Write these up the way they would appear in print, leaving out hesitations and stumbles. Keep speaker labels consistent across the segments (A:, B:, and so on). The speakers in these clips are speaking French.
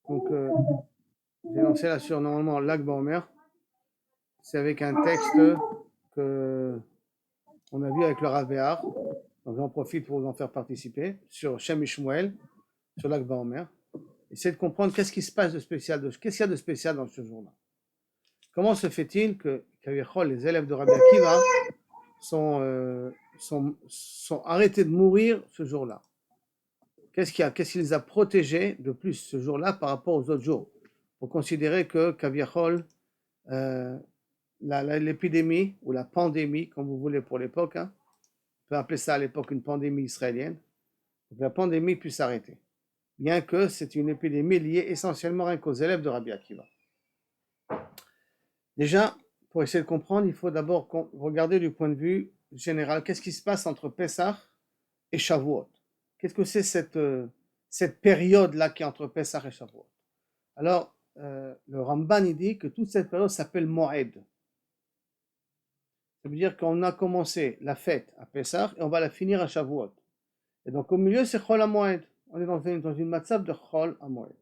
A: Donc, j'ai lancé là sur normalement Lag Baomer. C'est avec un texte que on a vu avec le Rav Behar. Donc, j'en profite pour vous en faire participer sur Shem et Shmuel, sur Lag Baomer. Essayez de comprendre qu'est-ce qui se passe de spécial, qu'est-ce qu'il y a de spécial dans ce jour-là. Comment se fait-il que les élèves de Rabbi Akiva sont arrêtés de mourir ce jour-là? Qu'est-ce qui les a protégés de plus ce jour-là par rapport aux autres jours? Pour considérer que Kaviachol, euh, l'épidémie ou la pandémie, comme vous voulez pour l'époque, hein, on peut appeler ça à l'époque une pandémie israélienne, que la pandémie puisse s'arrêter. Bien que c'est une épidémie liée essentiellement rien qu'aux élèves de Rabbi Akiva. Déjà, pour essayer de comprendre, il faut d'abord regarder du point de vue général. Qu'est-ce qui se passe entre Pessah et Shavuot? Qu'est-ce que c'est cette période-là qui est entre Pessah et Shavuot? Alors, le Ramban il dit que toute cette période s'appelle Moed. Ça veut dire qu'on a commencé la fête à Pessah et on va la finir à Shavuot. Et donc au milieu, c'est Chol HaMoed. On est dans une matzab de Chol HaMoed.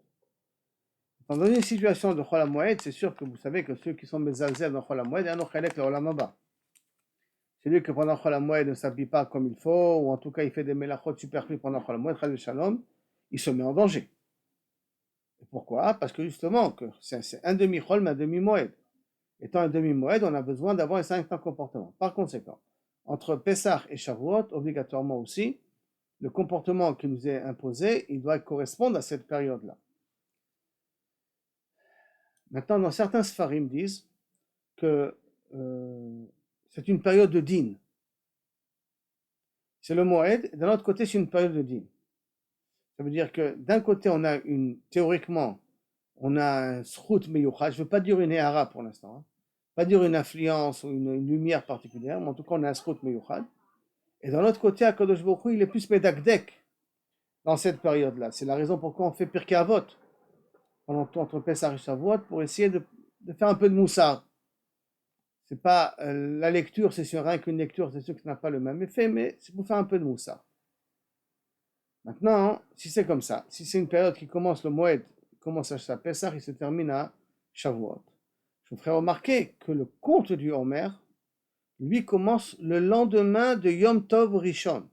A: Dans une situation de Chol HaMoed, c'est sûr que vous savez que ceux qui sont mezalzel dans Chol HaMoed, ils ont chalek le Olam Haba. Celui que pendant Chol HaMoed ne s'habille pas comme il faut, ou en tout cas il fait des melachot superflues pendant Chol HaMoed, Chal Shalom, il se met en danger. Et pourquoi? Parce que justement, c'est un demi-Chol, mais un demi-Moed. Étant un demi-Moed, on a besoin d'avoir un certain comportement. Par conséquent, entre Pessah et Shavuot, obligatoirement aussi, le comportement qui nous est imposé, il doit correspondre à cette période-là. Maintenant, dans certains Sfarim disent que c'est une période de din. C'est le Moed, et d'un autre côté, c'est une période de din. Ça veut dire que d'un côté, théoriquement, on a un srout meyuchad, je ne veux pas dire une éhara pour l'instant, hein, pas dire une influence ou une lumière particulière, mais en tout cas, on a un srout meyuchad. Et d'un autre côté, Akadosh Baruch Hu, il est plus medakdek dans cette période-là. C'est la raison pourquoi on fait Pirkei Avot entre Pessah et Shavuot pour essayer de faire un peu de moussard. C'est pas la lecture, c'est sûr, rien qu'une lecture, c'est sûr que ça n'a pas le même effet, mais c'est pour faire un peu de moussard. Maintenant, si c'est comme ça, si c'est une période qui commence le Moed, commence à Pessah et se termine à Shavuot, je vous ferai remarquer que le conte du Homer, lui, commence le lendemain de Yom Tov Rishon.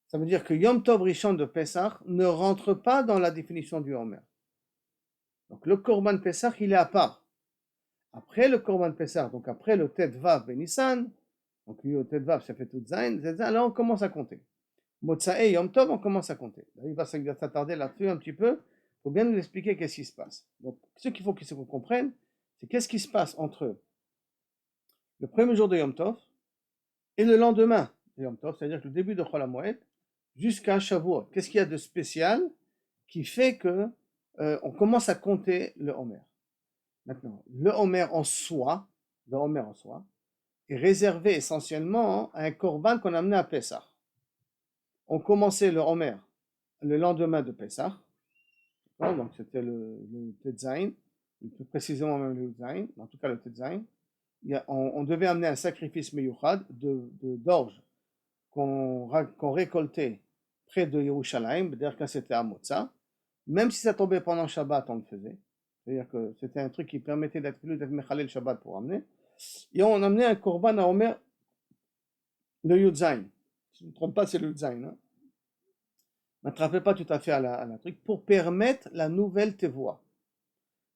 A: Ça veut dire que Yom Tov Rishon de Pessah ne rentre pas dans la définition du Homer. Donc le Korban Pessah, il est à part. Après le Korban Pessah, donc après le Tet Vav Benissan, donc le Tet Vav, ça fait tout Zain, là on commence à compter. Motsae Yom Tov, on commence à compter. Il va s'attarder là-dessus un petit peu pour bien nous expliquer qu'est-ce qui se passe. Donc ce qu'il faut qu'ils comprennent, c'est qu'est-ce qui se passe entre le premier jour de Yom Tov et le lendemain de Yom Tov, c'est-à-dire que le début de Chol HaMoed, jusqu'à Shavuot. Qu'est-ce qu'il y a de spécial qui fait que on commence à compter le Homer? Maintenant, le Homer en soi, est réservé essentiellement à un korban qu'on amenait à Pessah. On commençait le Homer le lendemain de Pessah, donc c'était le Tetzain, plus précisément même le Tetzain, en tout cas le Tetzain. On devait amener un sacrifice meyuchad d'orge qu'on récoltait près de Yerushalayim, c'est-à-dire que c'était à Motza. Même si ça tombait pendant Shabbat, on le faisait. C'est-à-dire que c'était un truc qui permettait d'être Mechalel Shabbat pour amener. Et on amenait un korban à Omer, le Yudzain. Si je ne me trompe pas, c'est le Yudzain. Hein. N'attrapez pas tout à fait à la truc, pour permettre la nouvelle tevoa,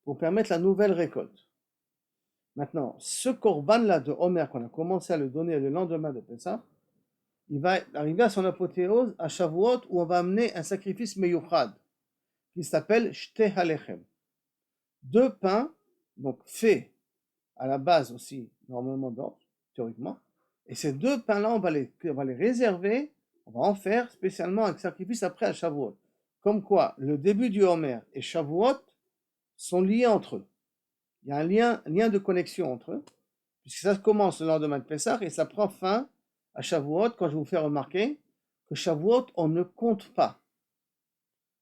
A: pour permettre la nouvelle récolte. Maintenant, ce korban-là de Omer, qu'on a commencé à le donner le lendemain de Pessah, il va arriver à son apothéose à Shavuot, où on va amener un sacrifice meyuchad, qui s'appelle Shteh Halechem. 2 pains, donc faits à la base aussi, normalement d'or, théoriquement, et ces 2 pains-là, on va les réserver, on va en faire spécialement un sacrifice après à Shavuot. Comme quoi, le début du Homer et Shavuot sont liés entre eux. Il y a un lien de connexion entre eux, puisque ça commence le lendemain de Pessah et ça prend fin à Shavuot, quand je vous fais remarquer que Shavuot, on ne compte pas.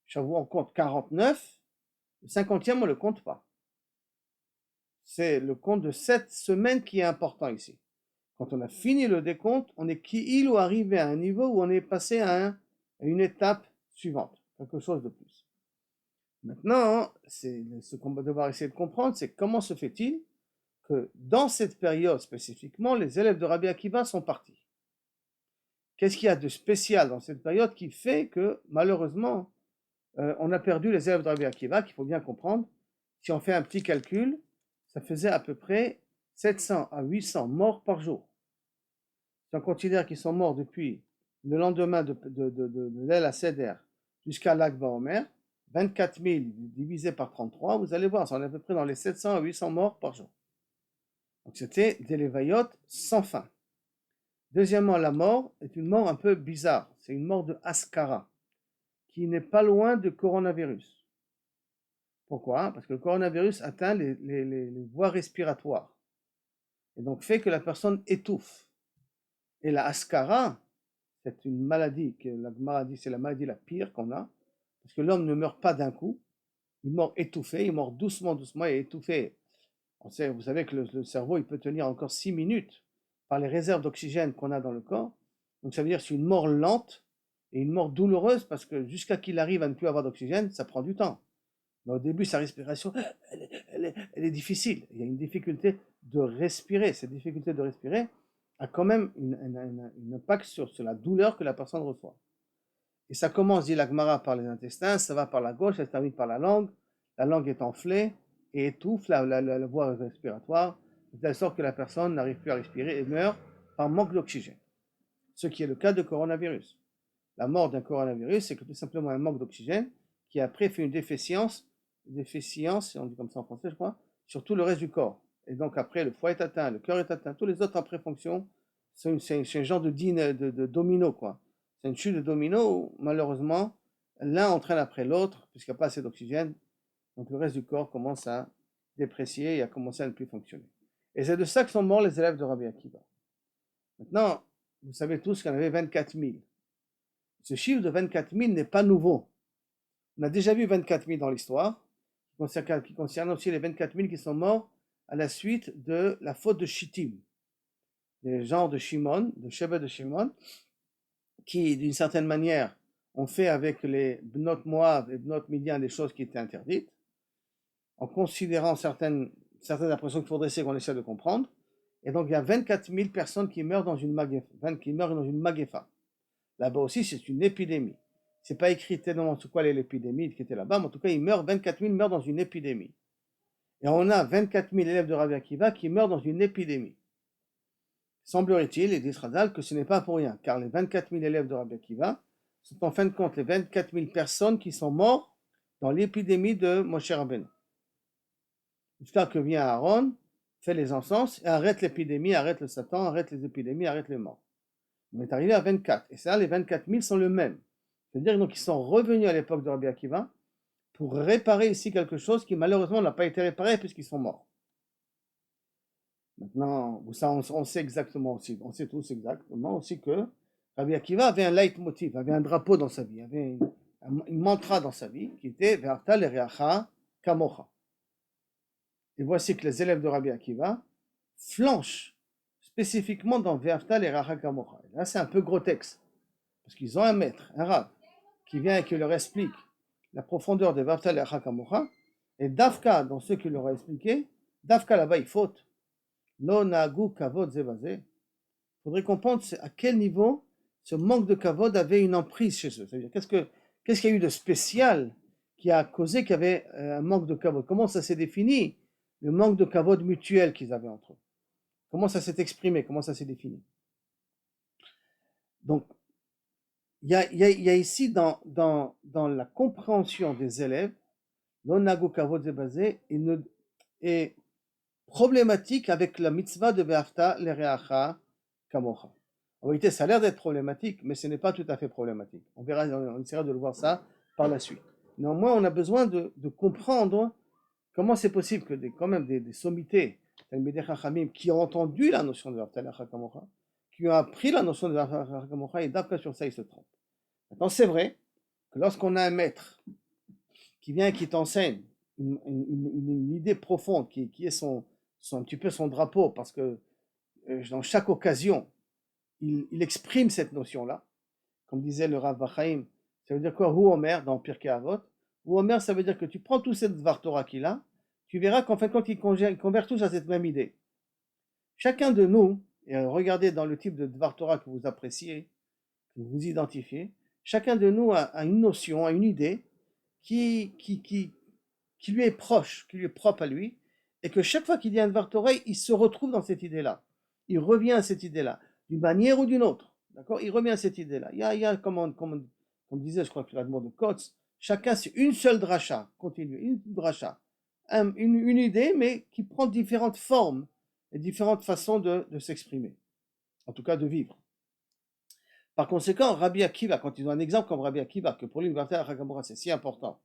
A: Shavuot, on compte 49, le 50e, on ne le compte pas. C'est le compte de 7 semaines qui est important ici. Quand on a fini le décompte, on est ou arrivé à un niveau où on est passé à une étape suivante, quelque chose de plus. Maintenant, ce qu'on va devoir essayer de comprendre, c'est comment se fait-il que dans cette période spécifiquement, les élèves de Rabbi Akiva sont partis. Qu'est-ce qu'il y a de spécial dans cette période qui fait que, malheureusement, on a perdu les élèves de Rabbi Akiva, qu'il faut bien comprendre. Si on fait un petit calcul, ça faisait à peu près 700 à 800 morts par jour. Si on considère qu'ils sont morts depuis le lendemain de l'El HaSeder jusqu'à l'Akba Omer, 24 000 divisé par 33, vous allez voir, ça en est à peu près dans les 700 à 800 morts par jour. Donc c'était des lévayotes sans fin. Deuxièmement, la mort est une mort un peu bizarre. C'est une mort de Askara, qui n'est pas loin du coronavirus. Pourquoi? Parce que le coronavirus atteint les voies respiratoires et donc fait que la personne étouffe. Et la Askara, c'est une maladie, c'est la maladie la pire qu'on a, parce que l'homme ne meurt pas d'un coup, il meurt étouffé, il meurt doucement, doucement et étouffé. Vous savez que le cerveau, il peut tenir encore 6 minutes par les réserves d'oxygène qu'on a dans le corps. Donc ça veut dire que c'est une mort lente et une mort douloureuse parce que jusqu'à qu'il arrive à ne plus avoir d'oxygène, ça prend du temps. Mais au début, sa respiration, elle est difficile. Il y a une difficulté de respirer. Cette difficulté de respirer a quand même un impact sur la douleur que la personne reçoit. Et ça commence, dit la Gemara, par les intestins, ça va par la gauche, ça se termine par la langue est enflée et étouffe la voie respiratoire, de telle sorte que la personne n'arrive plus à respirer et meurt par manque d'oxygène. Ce qui est le cas de coronavirus. La mort d'un coronavirus, c'est que tout simplement un manque d'oxygène qui après fait une déficience, on dit comme ça en français je crois, sur tout le reste du corps. Et donc après le foie est atteint, le cœur est atteint, tous les autres après fonctions, c'est un genre de domino quoi. C'est une chute de domino où malheureusement l'un entraîne après l'autre puisqu'il n'y a pas assez d'oxygène, donc le reste du corps commence à déprécier et à commencer à ne plus fonctionner. Et c'est de ça que sont morts les élèves de Rabbi Akiva. Maintenant, vous savez tous qu'il y en avait 24 000. Ce chiffre de 24 000 n'est pas nouveau. On a déjà vu 24 000 dans l'histoire, qui concerne aussi les 24 000 qui sont morts à la suite de la faute de Shittim, des gens de Shimon, de Shevet de Shimon, qui d'une certaine manière ont fait avec les Bnot Moab et Bnot Midian des choses qui étaient interdites, en considérant certaines impressions qu'il faudrait essayer qu'on essaie de comprendre. Et donc il y a 24 000 personnes qui meurent dans une magefa. Là-bas aussi, c'est une épidémie. C'est pas écrit tellement sur quoi est l'épidémie qui était là-bas, mais en tout cas, 24 000 meurent dans une épidémie. Et on a 24 000 élèves de Rabbi Akiva qui meurent dans une épidémie. Semblerait-il, et dit Radal, que ce n'est pas pour rien, car les 24 000 élèves de Rabbi Akiva sont en fin de compte les 24 000 personnes qui sont mortes dans l'épidémie de Moshe Rabbeinu. Jusqu'à que vient Aaron, fait les encens et arrête l'épidémie, arrête le Satan, arrête les épidémies, arrête les morts. On est arrivé à 24. Et ça, les 24 000 sont le même. C'est-à-dire qu'ils sont revenus à l'époque de Rabbi Akiva pour réparer ici quelque chose qui malheureusement n'a pas été réparé puisqu'ils sont morts. Maintenant, ça, on sait exactement aussi, on sait tous exactement aussi que Rabbi Akiva avait un leitmotiv, avait un drapeau dans sa vie, avait une mantra dans sa vie qui était Ve'arta l'ereacha kamocha. Et voici que les élèves de Rabbi Akiva flanchent spécifiquement dans Ve'arta l'ereacha kamocha. Là, c'est un peu gros texte, parce qu'ils ont un maître, un rab, qui vient et qui leur explique la profondeur de Ve'arta l'ereacha kamocha, et Dafka, dans ceux qui leur ont expliqué, Dafka là-bas, il faute. Lo nagu kavod zevaze. Il faudrait comprendre à quel niveau ce manque de kavod avait une emprise chez eux. C'est-à-dire, qu'est-ce qu'il y a eu de spécial qui a causé qu'il y avait un manque de kavod? Comment ça s'est défini, le manque de kavod mutuel qu'ils avaient entre eux? Comment ça s'est exprimé? Comment ça s'est défini? Donc, il y a ici dans la compréhension des élèves, lo nagu kavod zevaze est problématique avec la mitzvah de Ve'afta l'ereacha kamocha. En vérité, ça a l'air d'être problématique, mais ce n'est pas tout à fait problématique. On verra, on essaiera de le voir ça par la suite. Néanmoins, on a besoin de comprendre comment c'est possible que quand même des sommités, qui ont entendu la notion de Ve'afta l'ereacha kamocha, qui ont appris la notion de Ve'afta l'ereacha kamocha, et d'après sur ça, ils se trompent. Maintenant, c'est vrai que lorsqu'on a un maître qui vient et qui t'enseigne une idée profonde, qui est un petit peu son drapeau, parce que dans chaque occasion, il exprime cette notion-là. Comme disait le Rav Bachaim, ça veut dire quoi? Hu Omer, dans Pirkei Avot, ou Omer, ça veut dire que tu prends tous ces Dvar Torah qu'il a, tu verras qu'en fin de compte, ils convergent tous à cette même idée. Chacun de nous, et regardez dans le type de Dvar Torah que vous appréciez, que vous identifiez, chacun de nous a une notion, a une idée qui lui est proche, qui lui est propre à lui, et que chaque fois qu'il dit un Dvar Torah, il se retrouve dans cette idée-là. Il revient à cette idée-là, d'une manière ou d'une autre. D'accord? Il revient à cette idée-là. Il y a comme disait, je crois que l'admon de Kotz, chacun c'est une seule dracha, continue, une dracha. Une idée, mais qui prend différentes formes et différentes façons de s'exprimer. En tout cas, de vivre. Par conséquent, Rabbi Akiva, quand ils ont un exemple comme Rabbi Akiva, que pour lui, c'est si important,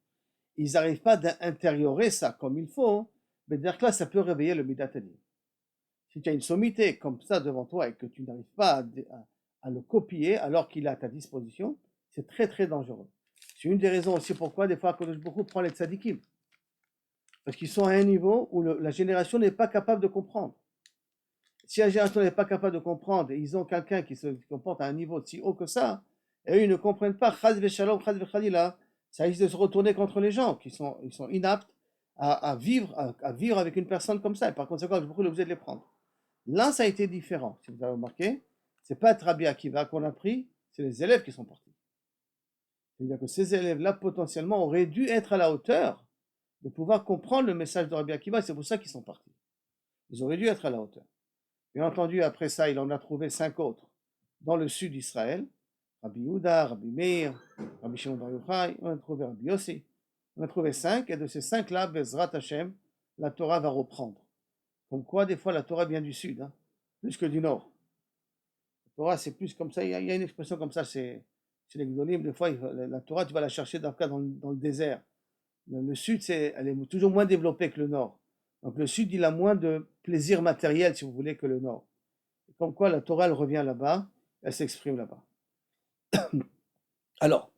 A: ils n'arrivent pas à intériorer ça comme il faut, mais dire que là, ça peut réveiller le Midat Hadin. Si tu as une sommité comme ça devant toi et que tu n'arrives pas à le copier alors qu'il est à ta disposition, c'est très très dangereux. C'est une des raisons aussi pourquoi des fois Kodesh Baruch Hu prend les tzadikim. Parce qu'ils sont à un niveau où la génération n'est pas capable de comprendre. Si la génération n'est pas capable de comprendre et ils ont quelqu'un qui se comporte à un niveau si haut que ça, et eux ils ne comprennent pas, chaz v'shalom, chaz v'chalila, ça risque de se retourner contre les gens qui sont inaptes à vivre avec une personne comme ça. Et par conséquent, Kodesh Baruch Hu est obligé de les prendre. Là, ça a été différent. Si vous avez remarqué, c'est pas Rabbi Akiva qu'on a pris, c'est les élèves qui sont partis. C'est-à-dire que ces élèves-là, potentiellement, auraient dû être à la hauteur de pouvoir comprendre le message de Rabbi Akiva, et c'est pour ça qu'ils sont partis. Ils auraient dû être à la hauteur. Bien entendu, après ça, il en a trouvé 5 autres dans le sud d'Israël. Rabbi Yehuda, Rabbi Meir, Rabbi Shimon Bar Yochai, on a trouvé Rabbi Yossi. On a trouvé 5, et de ces 5-là, Bezrat Hashem, la Torah va reprendre. Comme quoi, des fois, la Torah vient du sud, plus que du nord. La Torah, c'est plus comme ça. Il y a une expression comme ça chez les Gdolim. Des fois, la Torah, tu vas la chercher dans le désert. Le sud, elle est toujours moins développée que le nord. Donc, le sud, il a moins de plaisir matériel, si vous voulez, que le nord. Et comme quoi, la Torah, elle revient là-bas, elle s'exprime là-bas. Alors,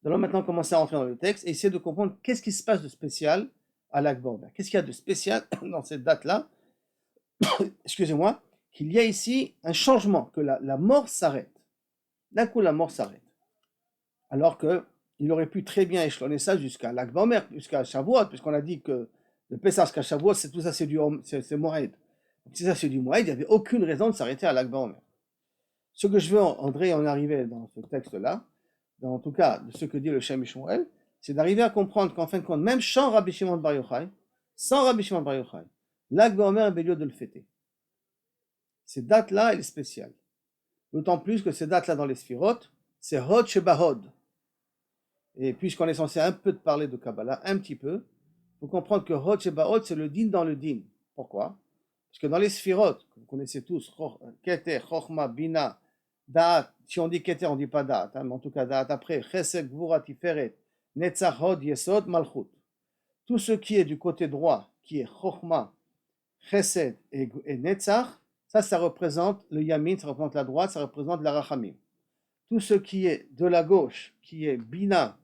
A: nous allons maintenant commencer à entrer dans le texte et essayer de comprendre qu'est-ce qui se passe de spécial à Lag BaOmer. Qu'est-ce qu'il y a de spécial dans cette date-là? Excusez-moi, qu'il y a ici un changement, que la mort s'arrête. D'un coup, la mort s'arrête. Alors qu'il aurait pu très bien échelonner ça jusqu'à Lag BaOmer, jusqu'à Shavuot, puisqu'on a dit que de Pessah jusqu'à Shavuot, tout ça, c'est Moed. Donc, si ça, c'est du Moed, il n'y avait aucune raison de s'arrêter à Lag BaOmer. Ce que je veux, André, en arriver dans ce texte-là, en tout cas, de ce que dit le Shem Shmuel, c'est d'arriver à comprendre qu'en fin de compte, même sans Rabbi Shimon Bar Yochai, Lag BaOmer est lieu de le fêter. Cette date-là, elle est spéciale. D'autant plus que cette date-là dans les Sphirot, c'est Hod Sheba Hod. Et puisqu'on est censé un peu parler de Kabbalah, un petit peu, il faut comprendre que Hod Sheba Hod, c'est le din dans le din. Pourquoi? Parce que dans les Sphirot, que vous connaissez tous, Keter, Chochma, Bina, Da'at, si on dit Keter, on ne dit pas Da'at, mais en tout cas Da'at après, Chesed, Gvura, Tiferet, Netzach, Hod, Yesod, Malchut. Tout ce qui est du côté droit, qui est Chochma, Chesed et Netzach, ça représente le Yamin, ça représente la droite, ça représente la Rachamim. Tout ce qui est de la gauche, qui est Bina,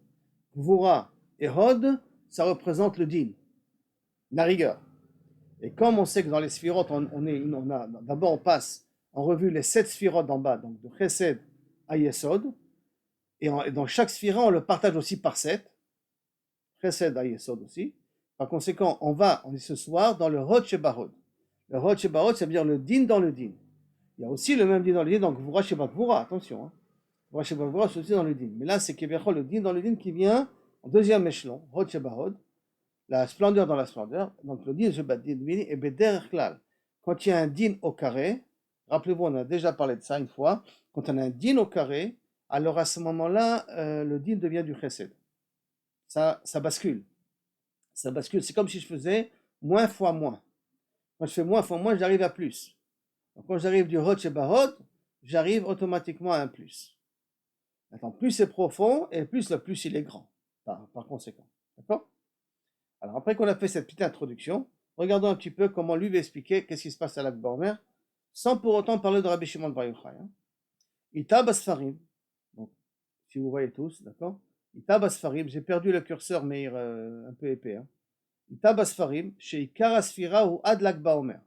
A: Gvura et Hod, ça représente le Din, la rigueur. Et comme on sait que dans les Sphirot, d'abord on passe en revue les 7 Sphirot d'en bas, donc de Chesed à Yesod, et dans chaque Sphira, on le partage aussi par 7, Chesed à Yesod aussi. Par conséquent, on est ce soir dans le Hod Sheba Hod. Le Hod Sheba Hod, ça veut dire le din dans le din. Il y a aussi le même din dans le din, donc Gvura Sheba Gvura, attention. Gvura Sheba Gvura, c'est aussi dans le din. Mais là, c'est Kebechol, le din dans le din qui vient en deuxième échelon, Hod Sheba Hod, la splendeur dans la splendeur. Donc le din Sheba Din et Beder Klal. Quand il y a un din au carré, rappelez-vous, on a déjà parlé de ça une fois, quand on a un din au carré, alors à ce moment-là, le din devient du chesed. Ça bascule. Ça bascule. C'est comme si je faisais moins fois moins. Quand je fais moins fois moins, j'arrive à plus. Donc quand j'arrive du Hod Sheba Hod, j'arrive automatiquement à un plus. Maintenant, plus c'est profond et plus le plus il est grand, par conséquent. D'accord? Alors après qu'on a fait cette petite introduction, regardons un petit peu comment lui va expliquer qu'est-ce qui se passe à Lag BaOmer, sans pour autant parler de Rabbi Shimon Bar Yochai. Ita Basfarim, donc si vous voyez tous, d'accord? Ita Basfarim, j'ai perdu le curseur mais un peu épais. Ita Basfarim, chez Ikar Asfira ou Ad Lag BaOmer.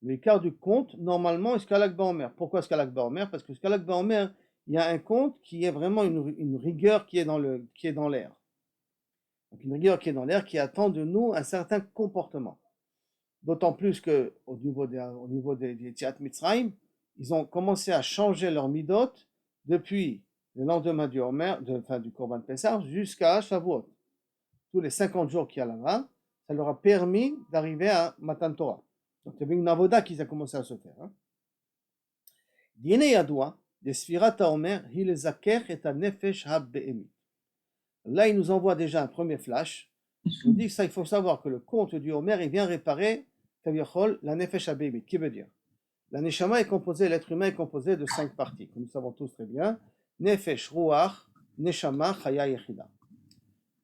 A: L'écart du compte, normalement, est jusqu'à Lag BaOmer. Pourquoi jusqu'à Lag BaOmer? Parce que jusqu'à Lag BaOmer, il y a un compte qui est vraiment une rigueur qui est dans l'air. Donc une rigueur qui est dans l'air, qui attend de nous un certain comportement. D'autant plus qu'au niveau des Tziat Mitzrayim, ils ont commencé à changer leur midot depuis le lendemain du du Korban Pessah jusqu'à Shavuot. Tous les 50 jours qu'il y a là-bas, ça leur a permis d'arriver à Matan Torah. Donc il y avait une avoda qui a commencé à se faire. Dine Yadoua, des Sfirat HaOmer, Hil Zaker et Nefesh HaBe'emit. Là, il nous envoie déjà un premier flash. Il nous dit que ça, il faut savoir que le conte du Homer, il vient réparer, la Nefesh HaBe'emit. Qui veut dire? La Neshama est composée, l'être humain est composé de 5 parties, comme nous savons tous très bien. Nefesh, Ruach, Neshama, Chaya, Yechida.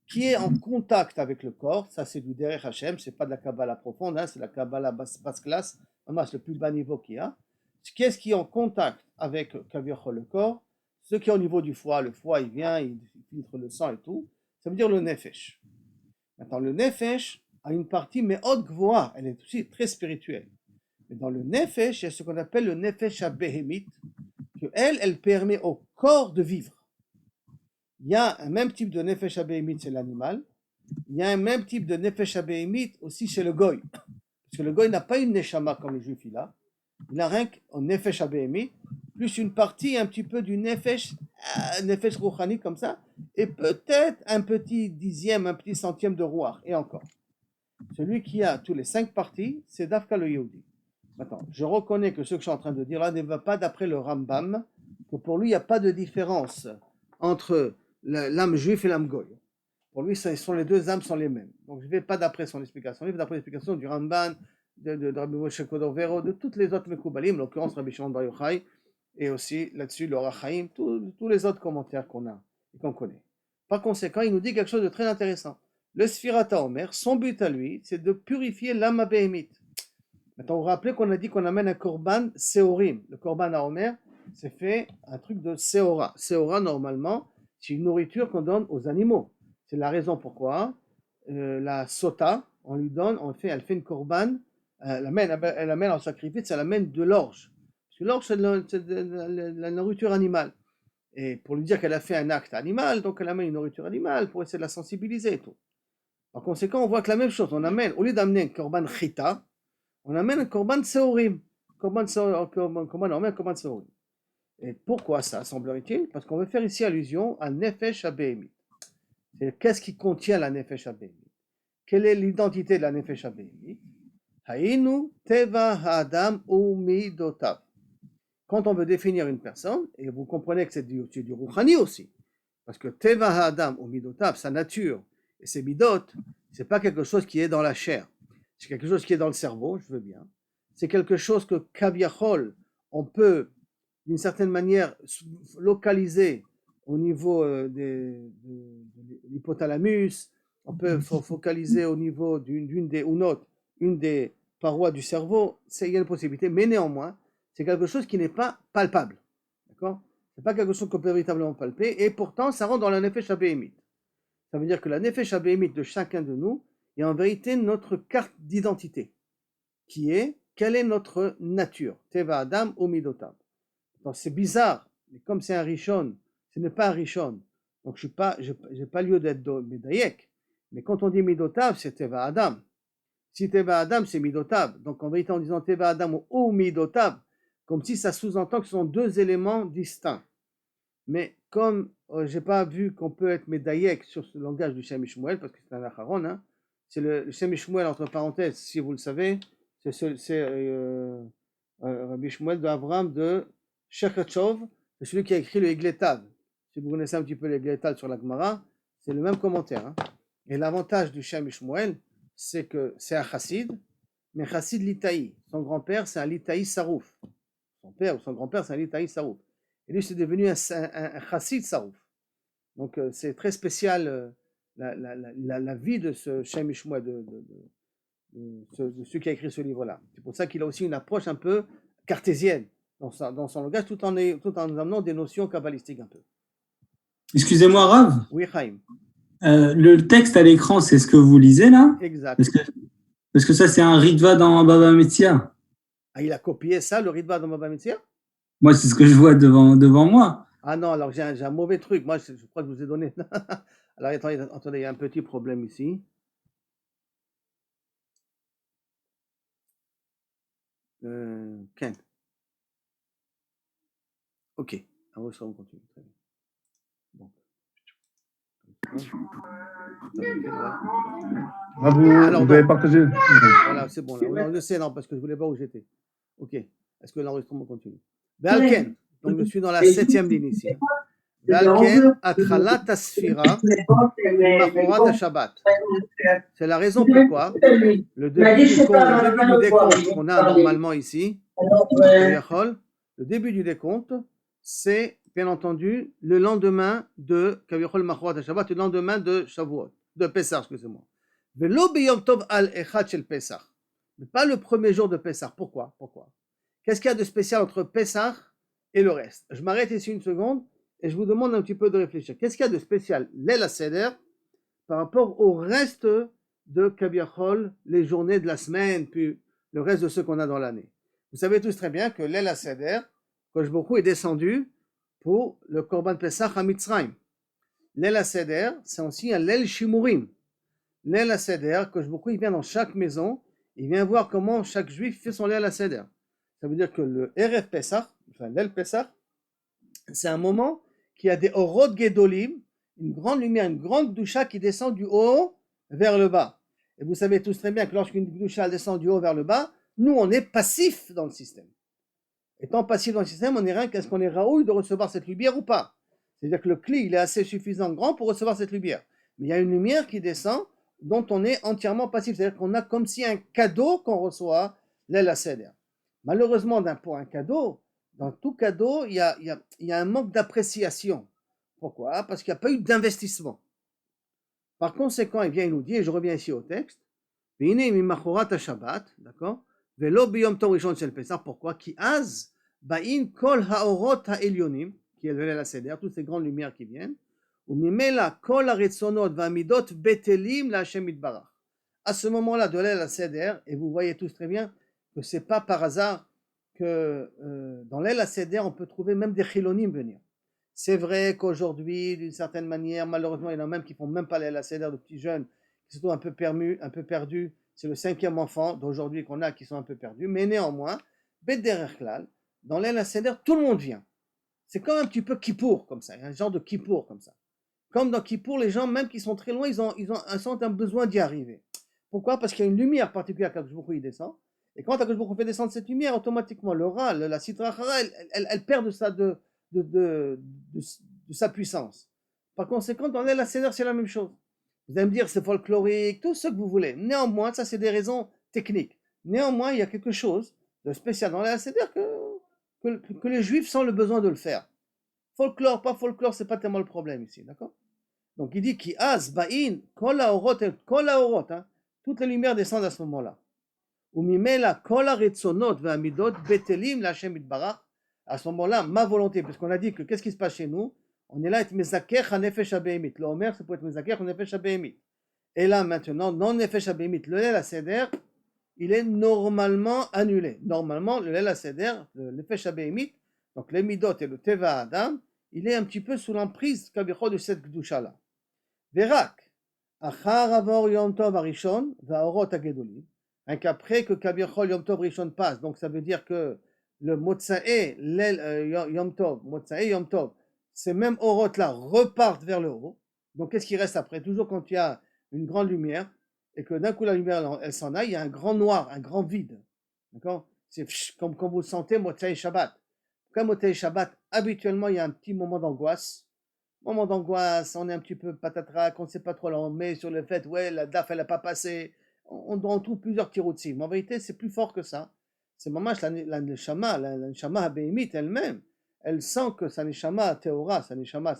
A: Qui est en contact avec le corps, ça c'est du Derech Hashem, c'est pas de la Kabbalah profonde, c'est la Kabbalah basse classe, le plus bas niveau qu'il y a. Qu'est-ce qui est en contact avec le corps? Ce qui est au niveau du foie, le foie il vient, il filtre le sang et tout, ça veut dire le Nefesh. Maintenant le Nefesh a une partie mais haute gvoa, elle est aussi très spirituelle. Mais dans le Nefesh, il y a ce qu'on appelle le Nefesh HaBehemit, que elle permet au corps de vivre. Il y a un même type de Nefesh HaBehemit chez l'animal, il y a un même type de Nefesh HaBehemit aussi chez le Goy. Parce que le Goy n'a pas une Neshama comme le Juif il a a rien qu'un Nefesh HaBehemit, plus une partie un petit peu du Nefesh Rouchani comme ça, et peut-être un petit dixième, un petit centième de Ruach, et encore. Celui qui a tous les 5 parties, c'est Dafka le Yehudi. Maintenant, je reconnais que ce que je suis en train de dire là ne va pas d'après le Rambam, que pour lui, il n'y a pas de différence entre l'âme juive et l'âme goy. Pour lui, les deux âmes sont les mêmes. Donc, je ne vais pas d'après son explication, je vais d'après l'explication du Ramban, de Rabbi Moshe Kodorvero, de toutes les autres Mekoubalim, en l'occurrence Rabbi Shimon Bar Yochai, et aussi là-dessus le Or HaChaim, tous les autres commentaires qu'on a et qu'on connaît. Par conséquent, il nous dit quelque chose de très intéressant. Le Sfirat HaOmer, son but à lui, c'est de purifier l'âme Behemit. Maintenant, vous vous rappelez qu'on a dit qu'on amène un korban Seorim. Le korban HaOmer, c'est fait un truc de Seora. Seora, normalement, c'est une nourriture qu'on donne aux animaux. C'est la raison pourquoi la Sota, elle fait une korban, elle amène en sacrifice, elle amène de l'orge. Parce que l'orge, c'est la nourriture animale. Et pour lui dire qu'elle a fait un acte animal, donc elle amène une nourriture animale pour essayer de la sensibiliser et tout. Par conséquent, on voit que la même chose, au lieu d'amener un korban chita, on amène un korban seorim. Korban seorim. Et pourquoi ça, semblerait-il? Parce qu'on veut faire ici allusion à Nefesh HaBehemit. Qu'est-ce qui contient la Nefesh HaBehemit? Quelle est l'identité de la Nefesh HaBehemit? Haïnu teva ha'adam umidotav. Quand on veut définir une personne, et vous comprenez que c'est du Rouchani aussi, parce que teva ha'adam umidotav, sa nature et ses midot, c'est pas quelque chose qui est dans la chair, c'est quelque chose qui est dans le cerveau, je veux bien. C'est quelque chose que kaviachol, on peut d'une certaine manière localiser au niveau de l'hypothalamus, on peut focaliser au niveau d'une des parois du cerveau, il y a une possibilité, mais néanmoins, c'est quelque chose qui n'est pas palpable. D'accord? C'est pas quelque chose qu'on peut véritablement palper, et pourtant, ça rentre dans la Nefesh HaBehemit. Ça veut dire que la Nefesh HaBehemit de chacun de nous est en vérité notre carte d'identité, qui est, quelle est notre nature? Teva Adam ou Midotav. Donc c'est bizarre, mais comme c'est un Rishon, ce n'est pas un Rishon, donc je n'ai pas lieu d'être Medayek, mais quand on dit Midotav, c'est Teva Adam. Si Teva Adam, c'est Midotav. Donc en vérité, en disant Teva Adam ou Midotav, comme si ça sous-entend que ce sont deux éléments distincts. Mais comme je n'ai pas vu qu'on peut être Medayek sur ce langage du Shem Shmuel, parce que c'est un Acharon, c'est le Shem Shmuel, entre parenthèses, si vous le savez, c'est Rabbi Shmuel de Avram de Shekhatchov, c'est celui qui a écrit le Egletav. Si vous connaissez un petit peu le Egletav sur la Gemara, c'est le même commentaire. Et l'avantage du Shem Shmuel, c'est que c'est un chassid, mais chassid litaï. Son grand-père, c'est un litaï sarouf. Son père ou son grand-père, c'est un litaï sarouf. Et lui, c'est devenu un chassid sarouf. Donc, c'est très spécial la vie de ce Shem Shmuel, de celui qui a écrit ce livre-là. C'est pour ça qu'il a aussi une approche un peu cartésienne dans son langage, tout en nous amenant des notions kabbalistiques un peu.
B: Excusez-moi, Rav.
A: Oui, Chaim.
B: Le texte à l'écran, c'est ce que vous lisez là?
A: Exact.
B: Parce que ça, c'est un Ritva dans Baba Metzia.
A: Ah, il a copié ça, le Ritva dans Baba Metzia?
B: Moi, c'est ce que je vois devant moi.
A: Ah non, alors j'ai un mauvais truc. Moi, je crois que je vous ai donné. Alors attendez, il y a un petit problème ici. Ken. Ok. Alors ça on continue. Très bien. Donc.
C: Vous avez partagé.
A: Voilà, c'est bon. Là, on le sait, non, parce que je voulais voir où j'étais. Ok. Est-ce que l'enregistrement continue? Valken. Donc je suis dans la 7e ligne ici. Valken atralat asfira machorat Shabbat. C'est la raison pourquoi le début du décompte qu'on a normalement ici, le début du décompte, c'est bien entendu le lendemain de Kavichol Machorat Shabbat, le lendemain de Shavuot, de Pessah, excusez-moi. Velo biyom tov al echad shel Pessah, mais pas le premier jour de Pessah. Pourquoi? Qu'est-ce qu'il y a de spécial entre Pessah et le reste? Je m'arrête ici une seconde et je vous demande un petit peu de réfléchir. Qu'est-ce qu'il y a de spécial Leil HaSeder par rapport au reste de Kaviachol, les journées de la semaine, puis le reste de ceux qu'on a dans l'année? Vous savez tous très bien que Leil HaSeder, Kosh Baruch Hu est descendu pour le Korban Pesach à Mitzrayim. Leil HaSeder, c'est aussi un Leil Shimurim. Leil HaSeder, Kosh Baruch Hu, il vient dans chaque maison, il vient voir comment chaque juif fait son Leil HaSeder. Ça veut dire que le Erev Pesach, enfin Leil Pesach, c'est un moment qui a des Orot Gedolim, une grande lumière, une grande doucha qui descend du haut vers le bas. Et vous savez tous très bien que lorsqu'une doucha descend du haut vers le bas, nous on est passif dans le système. Étant passif dans le système, on est rien qu'est-ce qu'on est raoul de recevoir cette lumière ou pas. C'est-à-dire que le cli, il est assez suffisant grand pour recevoir cette lumière. Mais il y a une lumière qui descend dont on est entièrement passif. C'est-à-dire qu'on a comme si un cadeau qu'on reçoit, Leil HaSeder. Malheureusement, pour un cadeau, dans tout cadeau, il y a un manque d'appréciation. Pourquoi? Parce qu'il n'y a pas eu d'investissement. Par conséquent, il vient, il nous dit, et je reviens ici au texte, d'accord? Pourquoi? Qui az ba'in kol ha'orot ha'elyonim, qui est le Leil HaSeder, toutes ces grandes lumières qui viennent, וממילא כל הרצונות והמידות בטלים להשם יתברך. À ce moment-là de Leil HaSeder, et vous voyez tous très bien que c'est pas par hasard que dans Leil HaSeder on peut trouver même des chilonim venir. C'est vrai qu'aujourd'hui, d'une certaine manière, malheureusement, il y en a même qui font même pas Leil HaSeder, de petits jeunes qui sont un peu perdus. C'est le 5e enfant d'aujourd'hui qu'on a qui sont un peu perdus, mais néanmoins, Bederech Klal, dans Leil HaSeder, tout le monde vient. C'est comme un petit peu Kippour, comme ça, un genre de Kippour comme ça. Comme dans Kippour, les gens, même qui sont très loin, ils sentent un besoin d'y arriver. Pourquoi? Parce qu'il y a une lumière particulière quand il descend. Et quand Akadosh Baruch Hu fait descendre cette lumière, automatiquement, le Ra, la Sitra Achara, elle perd de sa puissance. Par conséquent, dans Leil HaSeder, c'est la même chose. Vous allez me dire, c'est folklorique, tout ce que vous voulez. Néanmoins, ça, c'est des raisons techniques. Néanmoins, il y a quelque chose de spécial dans Leil HaSeder que les Juifs sentent le besoin de le faire. Folklore, pas folklore, c'est pas tellement le problème ici, d'accord? Donc il dit qui az ba'in kol haorot, toutes les lumières descendent à ce moment-là. Umimela kol haretzonot ve'amidot betelim l'Hashem yitbarach. À ce moment-là, ma volonté, puisqu'on a dit que qu'est-ce qui se passe chez nous? On est là, être mezakech hanefesh habehemit. Le Homer, c'est pour être mezakech hanefesh habehemit. Et là maintenant, non nefesh habehemit, le Leil HaSeder, il est normalement annulé. Normalement, le Leil HaSeder, le nefesh habehemit, donc les midot et le teva adam, il est un petit peu sous l'emprise kabichol de cette gdusha-là. Verak, achar avor yom tov arishon, va'orot hagedolim, qu'après que kabichol yom tov rishon passe, donc ça veut dire que le Motsae Yom Tov, ces mêmes orot-là repartent vers le haut. Donc qu'est-ce qui reste après? Toujours quand il y a une grande lumière, et que d'un coup la lumière elle s'en aille, il y a un grand noir, un grand vide. D'accord? C'est comme quand vous le sentez, Motsae Shabbat. Comme Motsae Shabbat, habituellement il y a un petit moment d'angoisse. On est un petit peu patatrac, on ne sait pas trop, là on met sur le fait, ouais, la DAF elle n'a pas passé. On trouve plusieurs tiroutsim. Mais en vérité, c'est plus fort que ça. C'est mamash la neshama habehimit elle-même, elle sent que sa neshama théora, sa neshama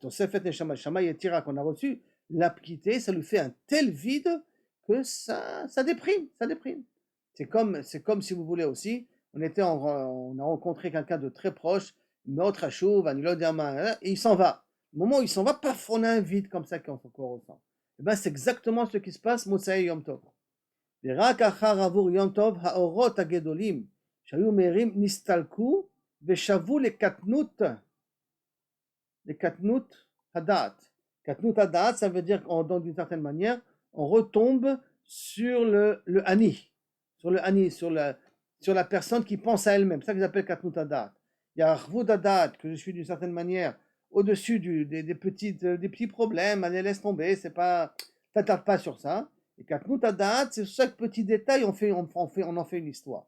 A: tosefet neshama yetira qu'on a reçu, l'a quitté, ça lui fait un tel vide que ça déprime. C'est comme si vous voulez aussi, on a rencontré quelqu'un de très proche, notre achouv, et il s'en va. Au moment où il s'en va, paf, on a un vide comme ça qu'on ressent. Et ben c'est exactement ce qui se passe Motsae Yom Tov. ורק אחר עבור יום טוב האורות הגדולים שהיו מהירים נסתלקו ושבו לקטנות הדעת. Katnut Hadat, ça veut dire d'une certaine manière, on retombe sur le Ani, sur le Ani, sur la personne qui pense à elle-même. C'est ça qu'ils appellent Katnut Hadat. Il y a Arvud Hadat, que je suis d'une certaine manière au-dessus des petits problèmes, allez, laisse tomber, c'est pas, t'attarde pas sur ça. Et Katnut Hadat, c'est chaque petit détail, on en fait une histoire.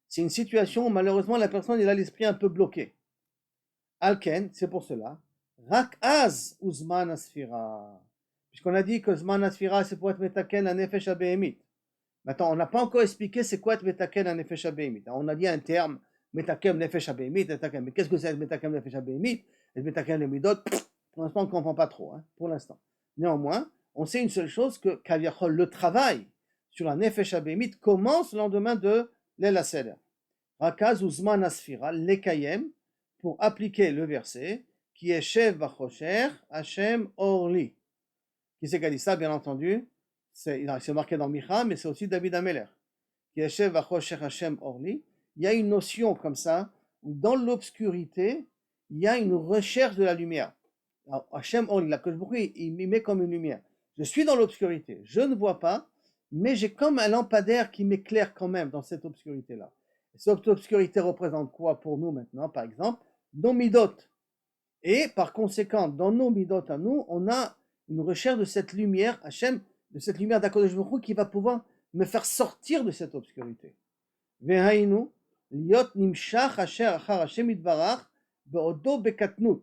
A: C'est une situation où malheureusement la personne elle a l'esprit un peu bloqué. Alken, c'est pour cela. Rak az uzman asfira. Puisqu'on a dit que zman asfira c'est pour être metaken à nefesh abehemit. Maintenant, on n'a pas encore expliqué c'est quoi être metaken à nefesh abehemit. On a dit un terme, metaken nefesh abehemit, mais qu'est-ce que c'est metaken nefesh abehemit? Et metaken le midot, pour l'instant on ne comprend pas trop, pour l'instant. Néanmoins, on sait une seule chose, que Kaviachol, le travail sur la nefesh abehemit commence le lendemain de l'El Seder. Rakaz uzman asfira, lekayem, pour appliquer le verset qui est Shev Bachosher Hashem Orli. Qui c'est qui a dit ça, bien entendu? C'est marqué dans Micha, mais c'est aussi David Ameler. Qui est Shev Bachosher Hashem Orli. Il y a une notion comme ça, où dans l'obscurité, il y a une recherche de la lumière. Alors, Hashem Orli, la Kodesh Baruch Hu, il m'y met comme une lumière. Je suis dans l'obscurité, je ne vois pas, mais j'ai comme un lampadaire qui m'éclaire quand même dans cette obscurité-là. Et cette obscurité représente quoi pour nous maintenant, par exemple? Nos midot. Et par conséquent, dans nos midot à nous, on a une recherche de cette lumière, Hachem, de cette lumière d'Akadosh Baruch Hu qui va pouvoir me faire sortir de cette obscurité. Vehainu, liot nimshach asher achar Hashem itbarach beodo bekatnut,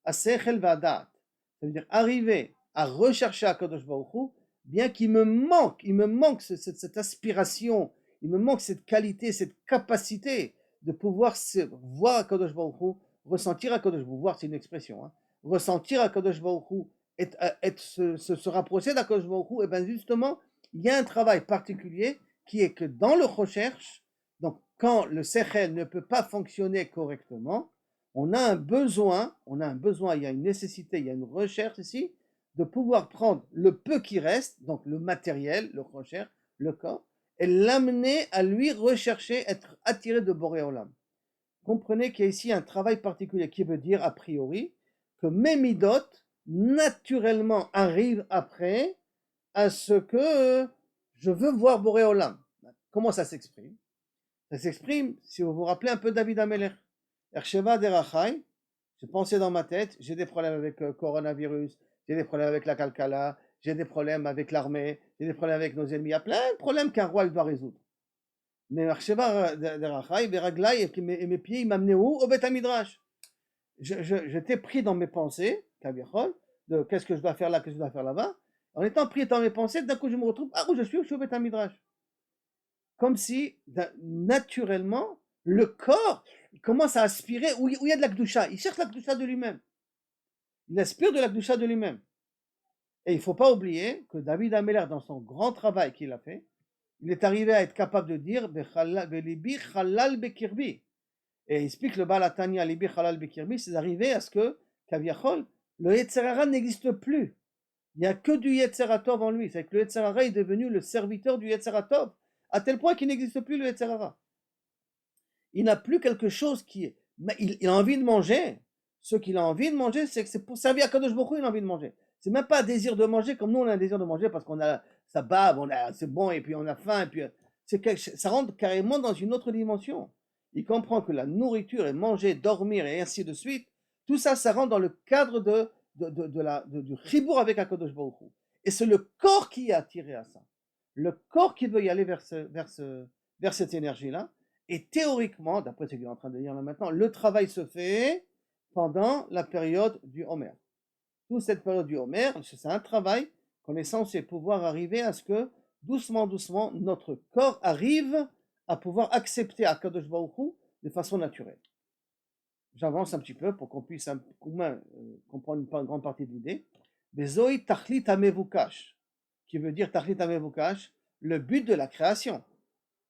A: asechel va'adat. Ça veut dire arriver à rechercher Akadosh Baruch Hu, bien qu'il me manque cette aspiration, il me manque cette qualité, cette capacité de pouvoir voir Akadosh Baruch Hu, ressentir Akadosh Baruch Hu, voir c'est une expression, ressentir Akadosh Baruch Hu, se rapprocher d'Akadosh Baruch Hu, et bien justement, il y a un travail particulier qui est que dans le recherche, donc quand le sechel ne peut pas fonctionner correctement, on a un besoin, il y a une nécessité, il y a une recherche ici, de pouvoir prendre le peu qui reste, donc le matériel, le recherche, le corps, et l'amener à lui rechercher, être attiré de Boré Olam. Comprenez qu'il y a ici un travail particulier qui veut dire, a priori, que mes midot, naturellement, arrivent après à ce que je veux voir Boré Olam. Comment ça s'exprime? Ça s'exprime, si vous vous rappelez un peu David Ameler. Ersheva derachai, j'ai pensé dans ma tête, j'ai des problèmes avec le coronavirus, j'ai des problèmes avec la Kalkala, j'ai des problèmes avec l'armée, j'ai des problèmes avec nos ennemis, il y a plein de problèmes qu'un roi il doit résoudre. Mais Ersheva derachai, Beraglai, et mes pieds, ils m'amenaient où? Au Beth Midrash. J'étais pris dans mes pensées, Kaviachol, de qu'est-ce que je dois faire là, qu'est-ce que je dois faire là-bas. En étant pris dans mes pensées, d'un coup je me retrouve, où je suis au Beth Midrash. Comme si, naturellement, le corps, il commence à aspirer où il y a de la Kedusha. Il cherche la Kedusha de lui-même. Il aspire de la Kedusha de lui-même. Et il ne faut pas oublier que David Ameler, dans son grand travail qu'il a fait, il est arrivé à être capable de dire Libi Chalal Bekirbi. Et il explique le Baal HaTanya Libi Chalal Bekirbi, c'est d'arriver à ce que, Kaviachol, le Yetzer Hara n'existe plus. Il n'y a que du Yetzer Hatov en lui. C'est que le Yetzer Hara est devenu le serviteur du Yetzer Hatov, à tel point qu'il n'existe plus le Yetzer Hara. Il n'a plus quelque chose qui est. Il a envie de manger. Ce qu'il a envie de manger, c'est que c'est pour servir à Kadosh Baruch Hu, il a envie de manger. C'est même pas un désir de manger comme nous on a un désir de manger parce qu'on a ça bave, c'est bon et puis on a faim et puis ça rentre carrément dans une autre dimension. Il comprend que la nourriture et manger, dormir et ainsi de suite, tout ça, ça rentre dans le cadre du chibour avec Kadosh Baruch Hu. Et c'est le corps qui est attiré à ça. Le corps qui veut y aller vers cette énergie-là. Et théoriquement, d'après ce qu'il est en train de dire là maintenant, le travail se fait pendant la période du Homer. Toute cette période du Homer, c'est un travail qu'on est censé pouvoir arriver à ce que, doucement, doucement, notre corps arrive à pouvoir accepter Akadosh Baruch Hu de façon naturelle. J'avance un petit peu pour qu'on puisse comprendre une grande partie de l'idée. Bezoi Tachlit Hamevukash, qui veut dire Tachlit Hamevukash, le but de la création.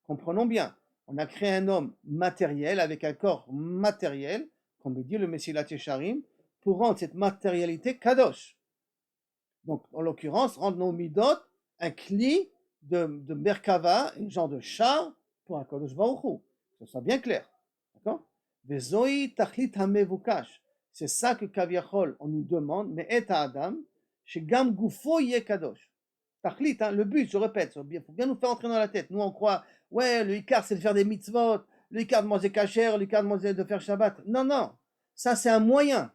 A: Comprenons bien. On a créé un homme matériel avec un corps matériel, comme le dit le Mesilat Yesharim, pour rendre cette matérialité kadosh. Donc, en l'occurrence, rendre nos midot un cli de merkava, un genre de char pour un kadosh baruch hu. Que ce soit bien clair. D'accord? Vezoi tachlit hamevukash. C'est ça que Kaviachol, on nous demande, mais et à Adam, chez Gam Gufo Yé Kadosh. Tachlit, le but, je répète, il faut bien nous faire entrer dans la tête. Nous, on croit, ouais, le Ikar, c'est de faire des mitzvot, le Ikar de manger kasher, le Ikar de faire Shabbat. Non, ça, c'est un moyen.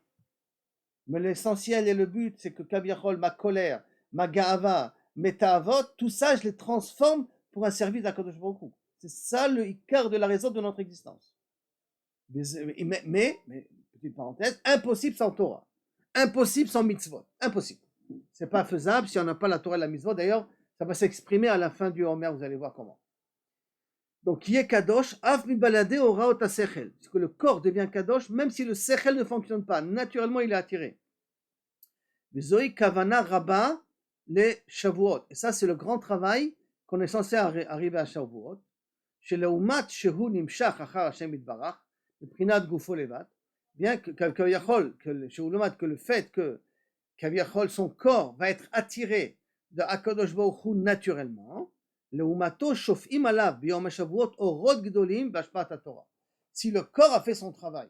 A: Mais l'essentiel et le but, c'est que Kaviachol, ma colère, ma Gaava, mes Ta'avot, tout ça, je les transforme pour un service d'Akadosh Baruch Hu. C'est ça le Ikar de la raison de notre existence. Mais, petite parenthèse, impossible sans Torah. Impossible sans mitzvot. Impossible. C'est pas faisable si on n'a pas la Torah et la mitzvot. D'ailleurs, ça va s'exprimer à la fin du Homer, vous allez voir comment. Donc, qui est kadosh, af mi balade ora ota sechel. Parce que le corps devient kadosh, même si le sechel ne fonctionne pas. Naturellement, il est attiré. Zoi kavana rabba les shavuot. Et ça, c'est le grand travail qu'on est censé arriver à Shavuot. Chez le umat shehu nimshach achar Hashem itbarach, le prinat gufo levat. Bien que le fait que Kaviachol, son corps va être attiré de Akadosh Baruch Hu naturellement, le umato shofim alav biyom hashavuot orot gdolim bashpat Torah. Si le corps a fait son travail,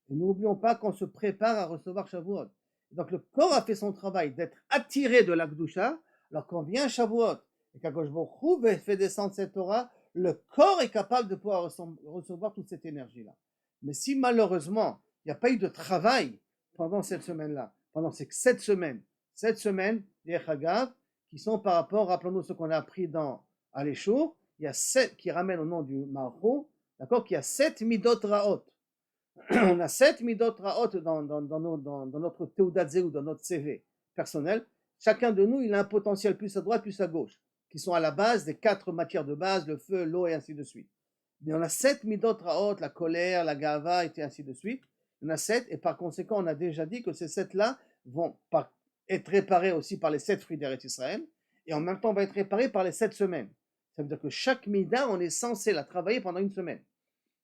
A: et n'oublions pas qu'on se prépare à recevoir Shavuot. Donc le corps a fait son travail d'être attiré de la Kedusha, alors quand vient Shavuot et qu'Akadosh Baruch Hu fait descendre cette Torah, le corps est capable de pouvoir recevoir toute cette énergie-là. Mais si malheureusement, il n'y a pas eu de travail pendant cette semaine-là, pendant ces 7 semaines, les Chagav, qui sont par rapport, rappelons-nous ce qu'on a appris dans Aléchour, il y a 7 qui ramènent au nom du Marchou, d'accord, qu'il y a 7 midot raot. On a 7 midot raot dans notre Teudat Zehut, dans notre CV personnel. Chacun de nous, il a un potentiel plus à droite, plus à gauche, qui sont à la base des 4 matières de base, le feu, l'eau et ainsi de suite. Mais on a 7 midot raot, la colère, la gava et ainsi de suite. Il y en a 7 et par conséquent, on a déjà dit que ces 7-là vont être réparés aussi par les 7 fruits d'Eretz Israël et en même temps, on va être réparés par les 7 semaines. Ça veut dire que chaque mida, on est censé la travailler pendant une semaine.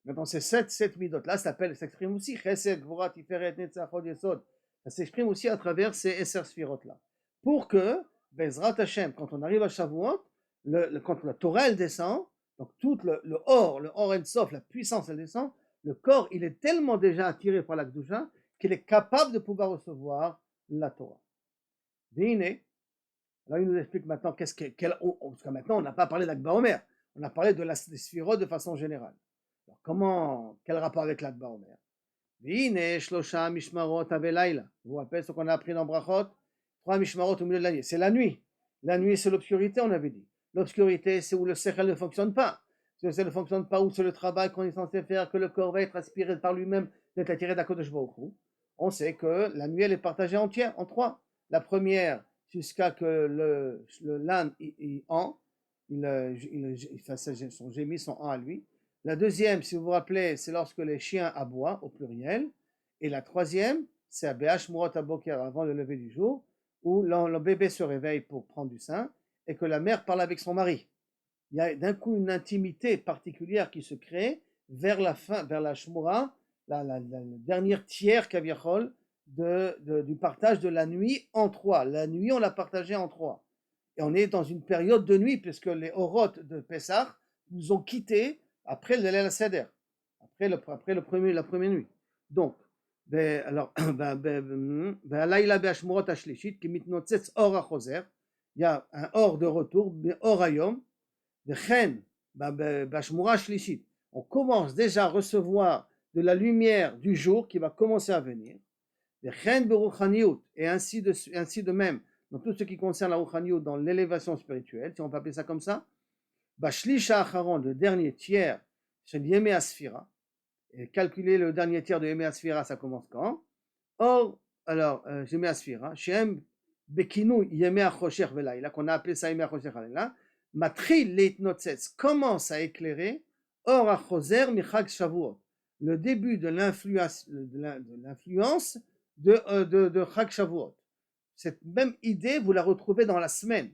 A: Maintenant, ces 7 midot-là s'expriment aussi, Chesed, Gvura, Tiferet, Netzach, Hod, Yesod. Ça s'exprime aussi à travers ces Esser Sfirot-là. Pour que, Bezrat Hashem, quand on arrive à Shavuot, quand la Torah, elle descend, donc tout le Or En Sof, la puissance, elle descend, le corps, il est tellement déjà attiré par la Kedusha qu'il est capable de pouvoir recevoir la Torah. Dîner. Alors il nous explique maintenant parce que maintenant on n'a pas parlé d'Akba Omer, on a parlé des Sphirot de façon générale. Alors quel rapport avec l'Akba Omer? Dîner, Shlosha, Mishmarot, Avelaila. Vous vous rappelez ce qu'on a appris dans Brachot? 3 Mishmarot au milieu de la nuit. C'est la nuit. La nuit, c'est l'obscurité, on avait dit. L'obscurité, c'est où le Sechel ne fonctionne pas. Si le Sechel ne fonctionne pas, où c'est le travail qu'on est censé faire, que le corps va être aspiré par lui-même, d'être attiré d'Akadosh Baruch Hu. On sait que la nuit, elle est partagée en 3. La première, jusqu'à que l'âne son gémis, son an à lui. La deuxième, si vous vous rappelez, c'est lorsque les chiens aboient, au pluriel. Et la troisième, c'est à Be'ash Murot Aboker, avant le lever du jour, où le bébé se réveille pour prendre du sein, et que la mère parle avec son mari. Il y a d'un coup une intimité particulière qui se crée vers la fin, vers la Shmura, la dernière tiers Kaviachol du partage de la nuit en 3. La nuit, on l'a partagée en 3. Et on est dans une période de nuit, puisque les Oroth de Pessah nous ont quittés après le Leil Seder, après la première nuit. Donc, alors, il y a un or de retour, or ayom, on commence déjà à recevoir de la lumière du jour qui va commencer à venir, et ainsi de même dans tout ce qui concerne la Ruchaniyut, dans l'élévation spirituelle, si on peut appeler ça comme ça, le dernier tiers, c'est Yemei Asfira. Et calculer le dernier tiers de Yemei Asfira, ça commence quand? Or, alors, Yemei Asfira, Shem Bekinu Yemei Achosher Velaila, qu'on a appelé ça Yemei Achosher Velaila, Matril Leitnotzets commence à éclairer, Or Achoser Michag Shavuot, le début de l'influence de Chag Shavuot. Cette même idée, vous la retrouvez dans la semaine.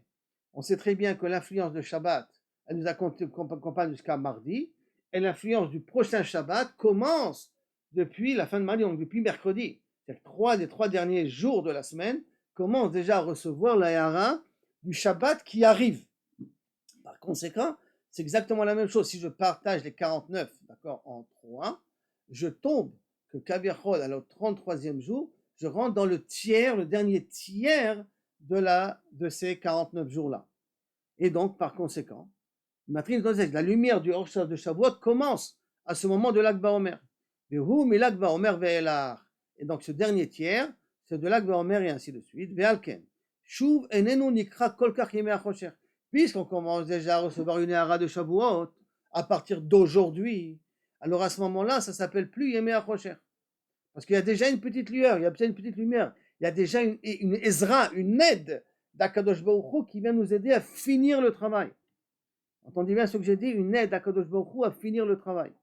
A: On sait très bien que l'influence de Shabbat, elle nous accompagne jusqu'à mardi, et l'influence du prochain Shabbat commence depuis la fin de mardi, donc depuis mercredi. C'est-à-dire les 3 derniers jours de la semaine commencent déjà à recevoir la Hara du Shabbat qui arrive. Par conséquent, c'est exactement la même chose. Si je partage les 49, d'accord, en 3, je tombe que Kaviachol, à le 33e jour, je rentre dans le tiers, le dernier tiers de ces 49 jours-là. Et donc, par conséquent, la lumière du Rosh de Shavuot commence à ce moment de l'Ak BaOmer. Et donc, ce dernier tiers, c'est de l'Ak BaOmer et ainsi de suite. Puisqu'on commence déjà à recevoir une Hara de Shavuot à partir d'aujourd'hui, alors à ce moment-là, ça s'appelle plus Yemei HaChosher. Parce qu'il y a déjà une petite lueur, il y a déjà une petite lumière, il y a déjà une Ezra, une aide d'Akadosh Baruch Hu qui vient nous aider à finir le travail. Entendez bien ce que j'ai dit, une aide d'Akadosh Baruch Hu à finir le travail.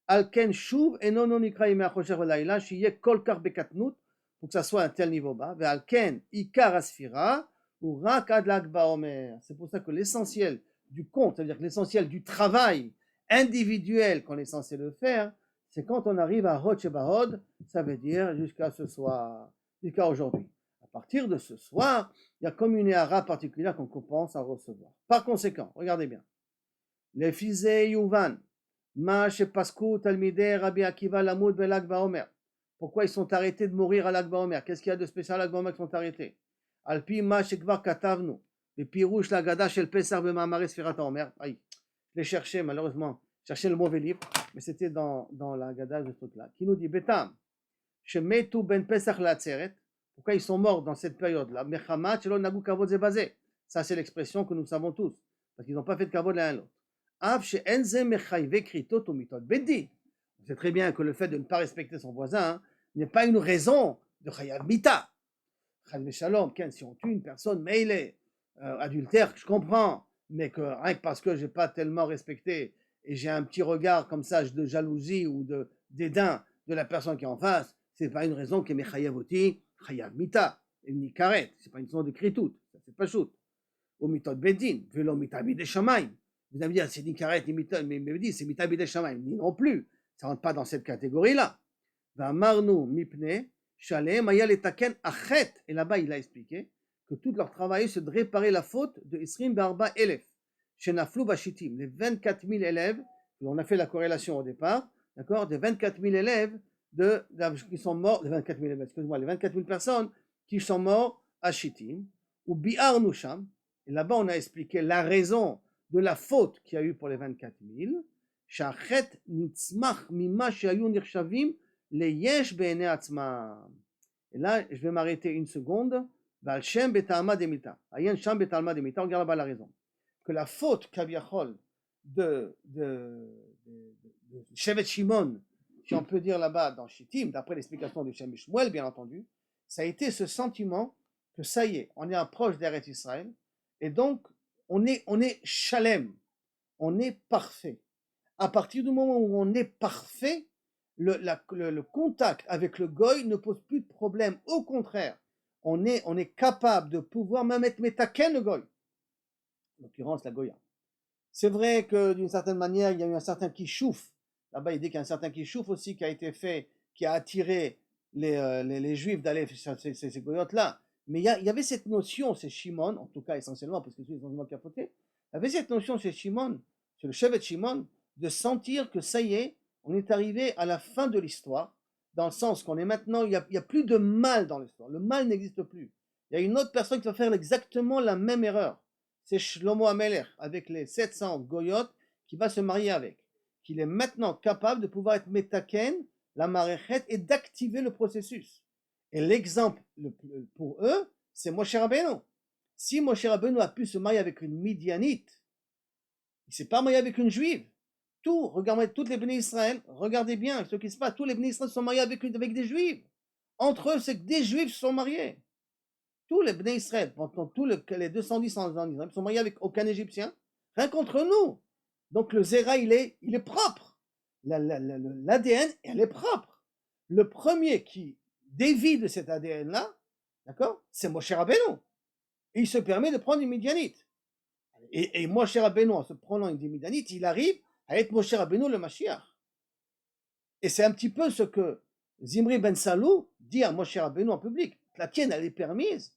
A: Alken Shuv enono nikra Yemei HaChosher v'layla shiye kol kar bekatnut, pour que ça soit à un tel niveau bas. Ve'alken ikar asfira ou rak ad l'Ak BaOmer. C'est pour ça que l'essentiel du compte, c'est-à-dire que l'essentiel du travail individuel qu'on est censé le faire, c'est quand on arrive à Hod Shebahod, ça veut dire jusqu'à ce soir, jusqu'à aujourd'hui. À partir de ce soir, il y a comme une hara particulière qu'on commence à recevoir. Par conséquent, regardez bien. Les Fizei Yuvan, Ma Shepasku Talmidei Rabbi Akiva Lamud Belak BaOmer. Pourquoi ils sont arrêtés de mourir à l'Ak BaOmer? Qu'est-ce qu'il y a de spécial à l'Ak BaOmer qui sont arrêtés? Alpi Ma Shekvar Katavnu, le Pirouche Lagada Shel Pesar Bemamare Sfirat HaOmer. Aïe, je l'ai cherché malheureusement. Chercher le mauvais livre, mais c'était dans la Gada de ce truc-là, qui nous dit Betam, Shemetu ben Pesach la Atzeret, pourquoi ils sont morts dans cette période-là, Mechamat Shelo Nagu Kavod Zebazé, ça c'est l'expression que nous savons tous, parce qu'ils n'ont pas fait de Kavod l'un à l'autre. Av She'enze Mechayve Kritot Umitot Beddi, on sait très bien que le fait de ne pas respecter son voisin n'est pas une raison de Chayav Mita. Chal Shalom, si on tue une personne, meile, adultère, je comprends, mais que rien que parce que je n'ai pas tellement respecté et j'ai un petit regard comme ça de jalousie ou de dédain de la personne qui est en face, c'est pas une raison que mechayavoti chayav mita et ni karet, c'est pas une raison de kritout, ça c'est pas shoot. Au mitot bedin, velo mita bide shamaim. Vous allez me dire c'est ni karet ni mita, mais me dit c'est mita bide shamaim, ni non plus, ça rentre pas dans cette catégorie-là. Va marnu mipne shalem ayal etaken achet, et là-bas il a expliqué que tout leur travail c'est de réparer la faute de Isrim Barba Elef. Shenaflou Bashitim, les 24 000 élèves, on a fait la corrélation au départ, d'accord, des 24 000 élèves qui sont morts, les 24 000 élèves, excuse-moi, les 24 000 personnes qui sont morts à Shittim, ou Bi'ar Nusham, et là-bas on a expliqué la raison de la faute qu'il y a eu pour les 24 000, Shachet Nitzmach Mima Shayu Nirshavim le Yesh Be'ene Atzma. Et là, je vais m'arrêter une seconde, Val Shem Betalma Demita, Ayen Sham Betalma Demita, on regarde là-bas la raison. Que la faute Kaviachol de Shevet Shimon, si on peut dire là-bas dans Shittim, d'après l'explication de Shem Shmuel, bien entendu, ça a été ce sentiment que ça y est, on est proche d'Eretz Israël, et donc on est shalem, on est parfait. À partir du moment où on est parfait, le contact avec le goy ne pose plus de problème. Au contraire, on est capable de pouvoir même être metaken le goy. En l'occurrence la Goya. C'est vrai que d'une certaine manière, il y a eu un certain kishouf. Là-bas, il dit qu'il y a un certain kishouf aussi qui a été fait, qui a attiré les juifs d'aller sur ces goyotes-là. Mais il y avait cette notion, c'est Shimon, en tout cas essentiellement, parce que c'est essentiellement qui a fauté, il y avait cette notion chez Shimon, chez le Shevet Shimon, de sentir que ça y est, on est arrivé à la fin de l'histoire, dans le sens qu'on est maintenant, il n'y a plus de mal dans l'histoire. Le mal n'existe plus. Il y a une autre personne qui va faire exactement la même erreur. C'est Shlomo Amelech, avec les 700 goyotes, qui va se marier avec. Qu'il est maintenant capable de pouvoir être metaken, la maréchet, et d'activer le processus. Et l'exemple pour eux, c'est Moshe Rabbeinu. Si Moshe Rabbeinu a pu se marier avec une Midianite, il ne s'est pas marié avec une juive. Regardez toutes les bénis Israël, regardez bien ce qui se passe. Tous les bénis Israël sont mariés avec des juifs. Entre eux, c'est que des juifs se sont mariés. Tous les Bnei Israël, pendant tous les 210 ans d'Israël, sont mariés avec aucun Égyptien, rien contre nous. Donc le Zera, il est propre. L'ADN, elle est propre. Le premier qui dévie de cet ADN-là, d'accord, c'est Moshe Rabbeinu. Et il se permet de prendre une Midianite. Et Moshe Rabbeinu, en se prenant une Midianite, il arrive à être Moshe Rabbeinu le Mashiach. Et c'est un petit peu ce que Zimri Ben Salou dit à Moshe Rabbeinu en public. La tienne, elle est permise.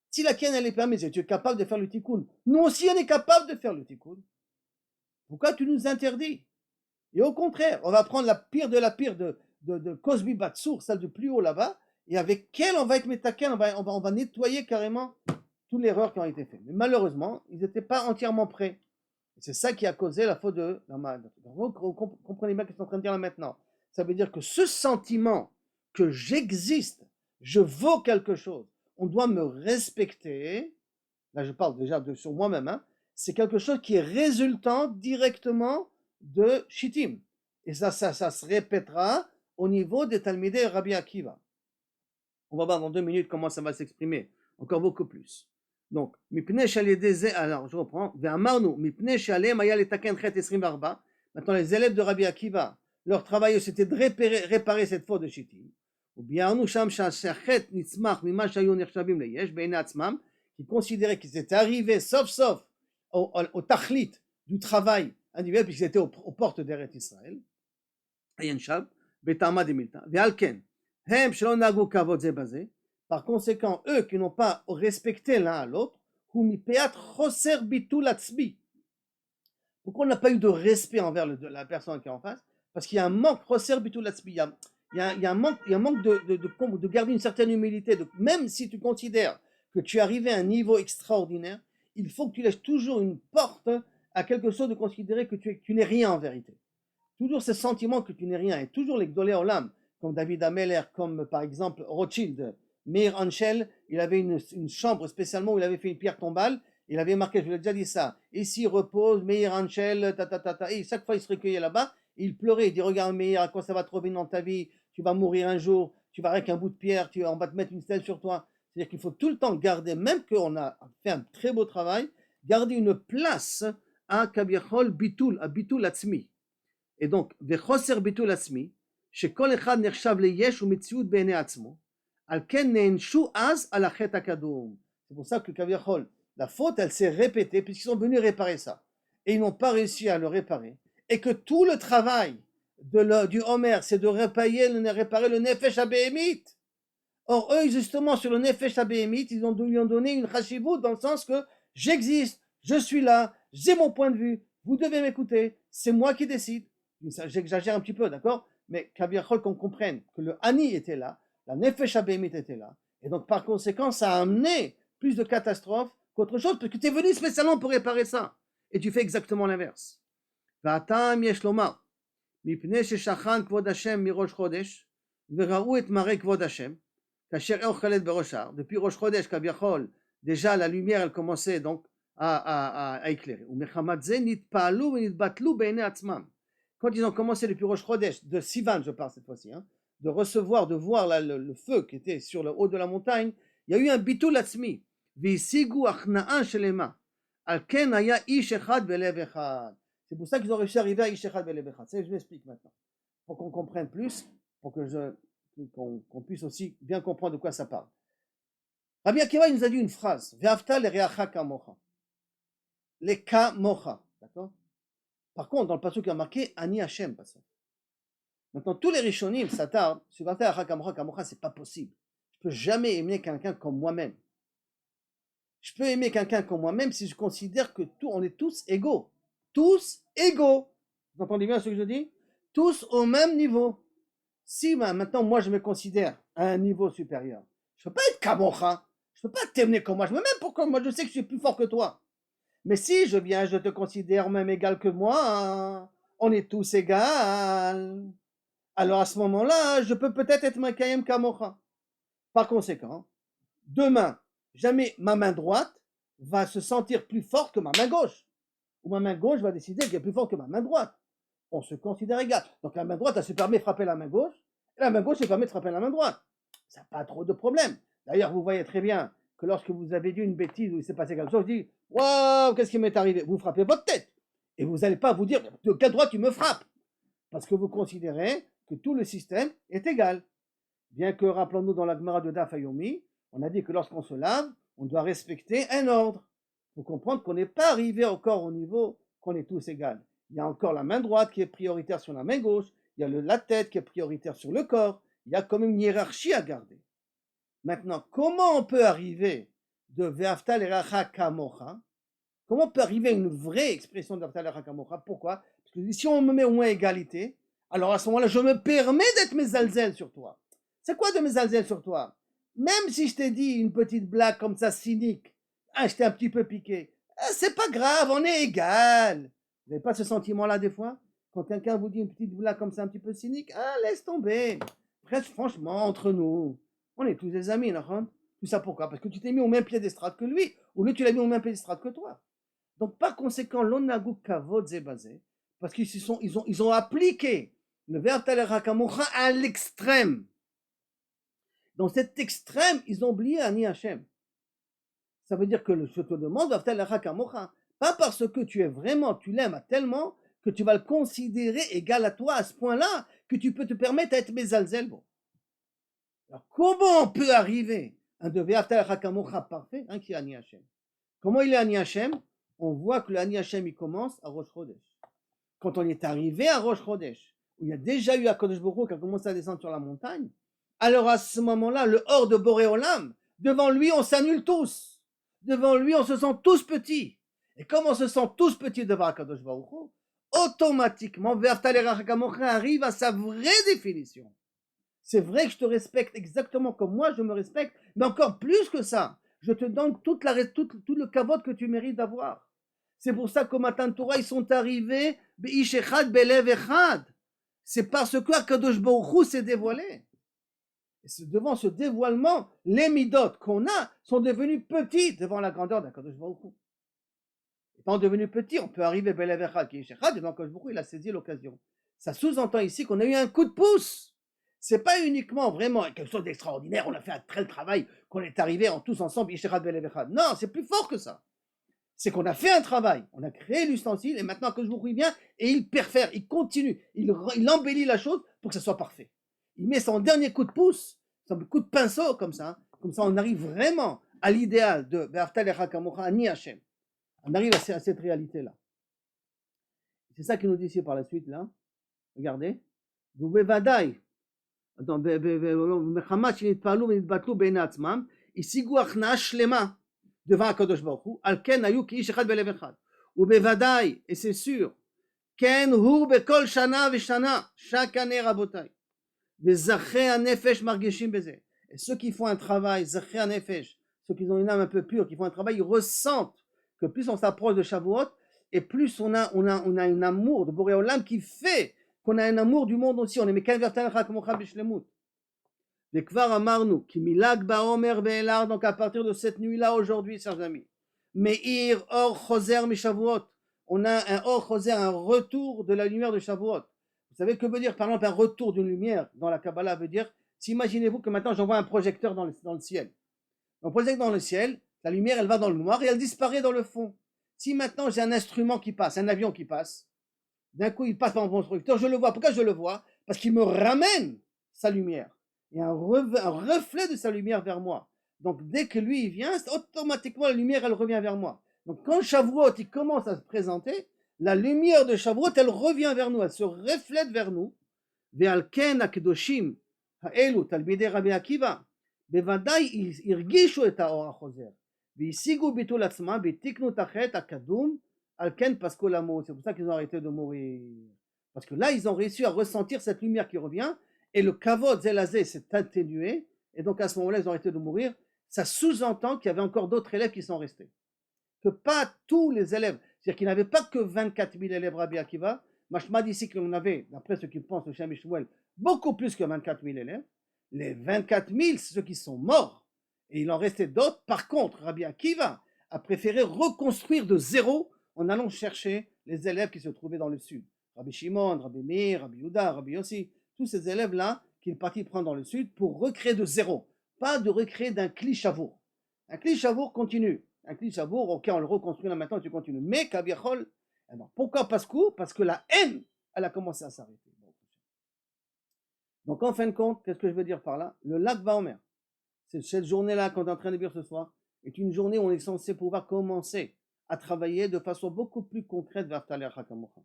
A: Si la tienne, elle est permise et tu es capable de faire le tikkun, nous aussi, on est capable de faire le tikkun. Pourquoi tu nous interdis? Et au contraire, on va prendre la pire de de Cosby Batsour, celle du plus haut là-bas, et avec quelle on va être métaken, on va nettoyer carrément toute l'erreur qui a été faite. Mais malheureusement, ils n'étaient pas entièrement prêts. Et c'est ça qui a causé la faute de Naaman. Vous comprenez bien ce que je suis en train de dire là maintenant. Ça veut dire que ce sentiment que j'existe, je vaux quelque chose, on doit me respecter, là je parle déjà sur moi-même, hein, c'est quelque chose qui est résultant directement de Shittim. Et ça se répétera au niveau des Talmidei Rabbi Akiva. On va voir dans 2 minutes comment ça va s'exprimer, encore beaucoup plus. Donc, alors je reprends, maintenant les élèves de Rabbi Akiva, leur travail c'était de réparer cette faute de Shittim. Qui considéraient qu'ils étaient arrivés sauf au tachlit du travail individuel, puisqu'ils étaient aux portes d'Eretz Israël. Par conséquent, eux qui n'ont pas respecté l'un à l'autre, pourquoi on n'a pas eu de respect envers la personne qui est en face? Parce qu'il y a un manque, il y a un manque de garder une certaine humilité. Même si tu considères que tu es arrivé à un niveau extraordinaire, il faut que tu laisses toujours une porte à quelque chose de considérer que tu n'es rien en vérité. Toujours ce sentiment que tu n'es rien, et toujours les Gdolei Olam, comme David Ameller, comme par exemple Rothschild, Meir Anshel, il avait une chambre spécialement où il avait fait une pierre tombale, il avait marqué, je vous l'ai déjà dit ça, ici repose Meir Anshel, et chaque fois il se recueillait là-bas, il pleurait, il dit regarde Meir, à quoi ça va trop bien dans ta vie, tu vas mourir un jour, tu vas avec un bout de pierre, on va te mettre une stèle sur toi. C'est-à-dire qu'il faut tout le temps garder, même qu'on a fait un très beau travail, garder une place à Kabiachol Bitul, à Bitul Atzmi. Et donc, Vechoser Bitul Atzmi, chez Kol Echad Nershav Leyesh ou Mitziut Bene Atzmo, Al Ken Neinshu Az Al Achet Akadoum. C'est pour ça que Kabiachol, la faute, elle s'est répétée, puisqu'ils sont venus réparer ça. Et ils n'ont pas réussi à le réparer. Et que tout le travail du Homer, c'est de réparer le Nefesh HaBehemit. Or, eux, justement, sur le Nefesh HaBehemit, ils lui ont donné une chashivut dans le sens que j'existe, je suis là, j'ai mon point de vue, vous devez m'écouter, c'est moi qui décide. J'exagère un petit peu, d'accord? Mais Kaviachol, qu'on comprenne que le Hani était là, la Nefesh HaBehemit était là, et donc par conséquent, ça a amené plus de catastrophes qu'autre chose, parce que tu es venu spécialement pour réparer ça. Et tu fais exactement l'inverse. Va'atam yesh lomar, mipnei sheshachan kvod Hashem mirosh chodesh, vera'u et marei kvod Hashem, depuis Rosh Chodesh, Kabiachol, déjà la lumière elle commençait donc à éclairer. Quand ils ont commencé depuis Rosh Chodesh, de Sivan je parle cette fois-ci, hein, de recevoir, de voir là, le feu qui était sur le haut de la montagne, il y a eu un bitul atzmi. C'est pour ça qu'ils ont réussi à arriver à Ish Echad Belev Echad. Je m'explique maintenant, pour qu'on comprenne plus, pour qu'on puisse aussi bien comprendre de quoi ça parle. Rabbi Akiva nous a dit une phrase, Ve'afta l'ereacha kamocha. Les kamocha, d'accord? Par contre, dans le passage qui a marqué, Ani Hashem, pas ça. Maintenant, tous les Rishonim s'attardent sur Ve'afta l'ereacha kamocha, c'est pas possible. Je peux jamais aimer quelqu'un comme moi-même. Je peux aimer quelqu'un comme moi-même si je considère que on est tous égaux. Tous égaux. Vous entendez bien ce que je dis? Tous au même niveau. Si maintenant moi je me considère à un niveau supérieur, je ne peux pas être kamocha, je ne peux pas t'aimer comme moi, je me même pourquoi moi je sais que je suis plus fort que toi. Mais si je te considère même égal que moi, hein, on est tous égaux. Alors à ce moment-là, je peux peut-être être makayem kamocha. Par conséquent, demain, jamais ma main droite va se sentir plus forte que ma main gauche. Ou ma main gauche va décider qu'elle est plus forte que ma main droite. On se considère égal. Donc la main droite, elle se permet de frapper la main gauche, et la main gauche se permet de frapper la main droite. Ça n'a pas trop de problème. D'ailleurs, vous voyez très bien que lorsque vous avez dit une bêtise ou il s'est passé quelque chose, je dis waouh, qu'est-ce qui m'est arrivé? Vous frappez votre tête. Et vous n'allez pas vous dire de quel droit tu me frappes. Parce que vous considérez que tout le système est égal. Bien que, rappelons-nous dans la Gemara de Daf Yomi, on a dit que lorsqu'on se lave, on doit respecter un ordre. Il faut comprendre qu'on n'est pas arrivé encore au niveau qu'on est tous égaux. Il y a encore la main droite qui est prioritaire sur la main gauche, il y a la tête qui est prioritaire sur le corps, il y a quand même une hiérarchie à garder. Maintenant, comment on peut arriver de Ve'afta l'ereacha kamocha? Comment on peut arriver à une vraie expression de Ve'afta l'ereacha kamocha? Pourquoi? Parce que si on me met au moins égalité, alors à ce moment-là, je me permets d'être mezalzel sur toi. C'est quoi de mezalzel sur toi? Même si je t'ai dit une petite blague comme ça, cynique, ah, je t'ai un petit peu piqué, c'est pas grave, on est égal. Vous n'avez pas ce sentiment-là des fois? Quand quelqu'un vous dit une petite blague comme ça, un petit peu cynique, ah, laisse tomber. Presque franchement, entre nous, on est tous des amis, là. Tout ça pourquoi? Parce que tu t'es mis au même pied d'estrade que lui, ou lui tu l'as mis au même pied d'estrade que toi. Donc par conséquent, l'onagou kavod zebazé, parce qu'ils ont appliqué le verbe talerakamocha à l'extrême. Dans cet extrême, ils ont oublié Ani Hashem. Ça veut dire que je te demande, pas parce que tu l'aimes tellement que tu vas le considérer égal à toi à ce point-là que tu peux te permettre d'être mezalzel. Alors comment on peut arriver à un de parfait, qui est Ani Hashem? Comment il est Ani Hashem? On voit que le Ani Hashem il commence à Rosh Chodesh. Quand on est arrivé à Rosh Chodesh, où il y a déjà eu Akadosh Baruch Hu qui a commencé à descendre sur la montagne, alors à ce moment-là, le hors de Boré Olam, devant lui on s'annule tous. Devant lui on se sent tous petits. Et comme on se sent tous petits devant Akadosh Baruch Hu, automatiquement, arrive à sa vraie définition. C'est vrai que je te respecte exactement comme moi je me respecte, mais encore plus que ça, je te donne tout le kavod que tu mérites d'avoir. C'est pour ça qu'au matin de Torah, ils sont arrivés, Beish Echad Belev Echad. C'est parce que Akadosh Baruch Hu s'est dévoilé. Et c'est devant ce dévoilement, les midot qu'on a sont devenus petits devant la grandeur d'Akadosh Baruch Hu. Étant devenus petits, on peut arriver Belev Echad, Beish Echad, et donc Akadosh Baruch Hu, il a saisi l'occasion. Ça sous-entend ici qu'on a eu un coup de pouce. C'est pas uniquement vraiment quelque chose d'extraordinaire, on a fait un très travail, qu'on est arrivé en tous ensemble, non, c'est plus fort que ça. C'est qu'on a fait un travail, on a créé l'ustensile, et maintenant que je vous prie bien, et il perfère, il continue, il embellit la chose pour que ça soit parfait. Il met son dernier coup de pouce, son coup de pinceau, comme ça on arrive vraiment à l'idéal de Be'aftal Lecha Kamocha Ani Hashem. On arrive à cette réalité-là. C'est ça qu'il nous dit ici par la suite, là. Regardez. Vous bevadaï. מחמת שנתפעלו ונתבטלו בעיני עצמם, השיגו הכנעה שלמה devant הקדוש ברוך הוא, על כן היו כאיש אחד בלב אחד. ובוודאי, et c'est sûr, כן הוא בכל שנה ושנה, chaque année רבותיי. וזכי הנפש מרגישים בזה. Et ceux qui font un travail, זכי הנפש, ceux qui ont une âme un peu pure, qui font un travail, ils ressentent que plus on s'approche de Shavuot, et plus on a un amour de Boré Olam qui fait qu'on a un amour du monde aussi, on est donc à partir de cette nuit-là aujourd'hui, chers amis, Meir Or Choser Mishavuot, on a un Or Choser, un retour de la lumière de Shavuot. Vous savez que veut dire par exemple un retour d'une lumière dans la Kabbalah veut dire, imaginez-vous que maintenant j'envoie un projecteur dans le ciel. On projette dans le ciel, la lumière elle va dans le noir et elle disparaît dans le fond. Si maintenant j'ai un instrument qui passe, un avion qui passe, d'un coup il passe par mon projecteur, je le vois. Pourquoi je le vois? Parce qu'il me ramène sa lumière. Il y a un reflet de sa lumière vers moi. Donc dès que lui il vient, automatiquement la lumière elle revient vers moi. Donc quand Shavuot il commence à se présenter, la lumière de Shavuot elle revient vers nous, elle se reflète vers nous. Ve'al ken hakedoshim ha'elu talmidei Rabbi Akiva בוודאי הרגישו את האור החוזר והשיגו ביטול עצמם ותיקנו את החטא הקדום על כן פסקו למות. C'est pour ça qu'ils ont arrêté de mourir, parce que là ils ont réussi à ressentir cette lumière qui revient et le kavod zelazé s'est atténué et donc à ce moment-là ils ont arrêté de mourir. Ça sous-entend qu'il y avait encore d'autres élèves qui sont restés, que pas tous les élèves, c'est-à-dire qu'il n'y avait pas que 24 000 élèves Rabbi Akiva. Mashma dit ici qu'on avait, d'après ce qu'ils pensent le Shem Shmuel, beaucoup plus que 24 000 élèves. Les 24 000, c'est ceux qui sont morts. Et il en restait d'autres. Par contre, Rabbi Akiva a préféré reconstruire de zéro en allant chercher les élèves qui se trouvaient dans le sud. Rabbi Shimon, Rabbi Meir, Rabbi Yehuda, Rabbi Yossi, tous ces élèves-là qu'il est parti prendre dans le sud pour recréer de zéro. Pas de recréer d'un kli shavour. Un kli shavour continue. Un kli shavour, ok, on le reconstruit là maintenant, tu continues. Mais Kabiachol, alors pourquoi parce que la haine, elle a commencé à s'arrêter. Donc en fin de compte, qu'est-ce que je veux dire par là? Le Lag Baomer, c'est cette journée-là qu'on est en train de vivre ce soir, est une journée où on est censé pouvoir commencer à travailler de façon beaucoup plus concrète vers Taler Hakamocha.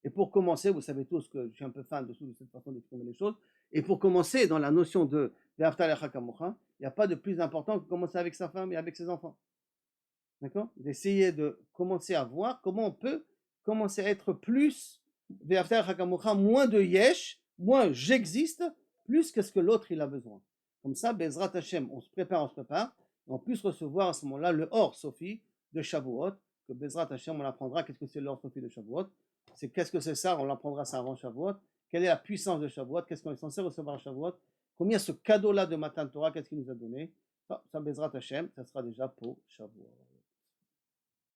A: Et pour commencer, vous savez tous que je suis un peu fan de cette façon d'exprimer les choses, et pour commencer dans la notion de vers Taler Hakamocha, il n'y a pas de plus important que commencer avec sa femme et avec ses enfants. D'accord? D'essayer de commencer à voir comment on peut commencer à être plus moins de yesh, moins j'existe, plus que ce que l'autre il a besoin. Comme ça, Bezrat Hashem, on se prépare, et on puisse recevoir à ce moment-là le Or Sophie de Shavuot, que Bezrat Hashem, on apprendra qu'est-ce que c'est l'Or Sophie de Shavuot. Qu'est-ce que c'est ça, on l'apprendra ça avant Shavuot. Quelle est la puissance de Shavuot, qu'est-ce qu'on est censé recevoir à Shavuot, combien ce cadeau-là de Matan Torah, qu'est-ce qu'il nous a donné. Ça Bezrat Hashem, ça sera déjà pour Shavuot.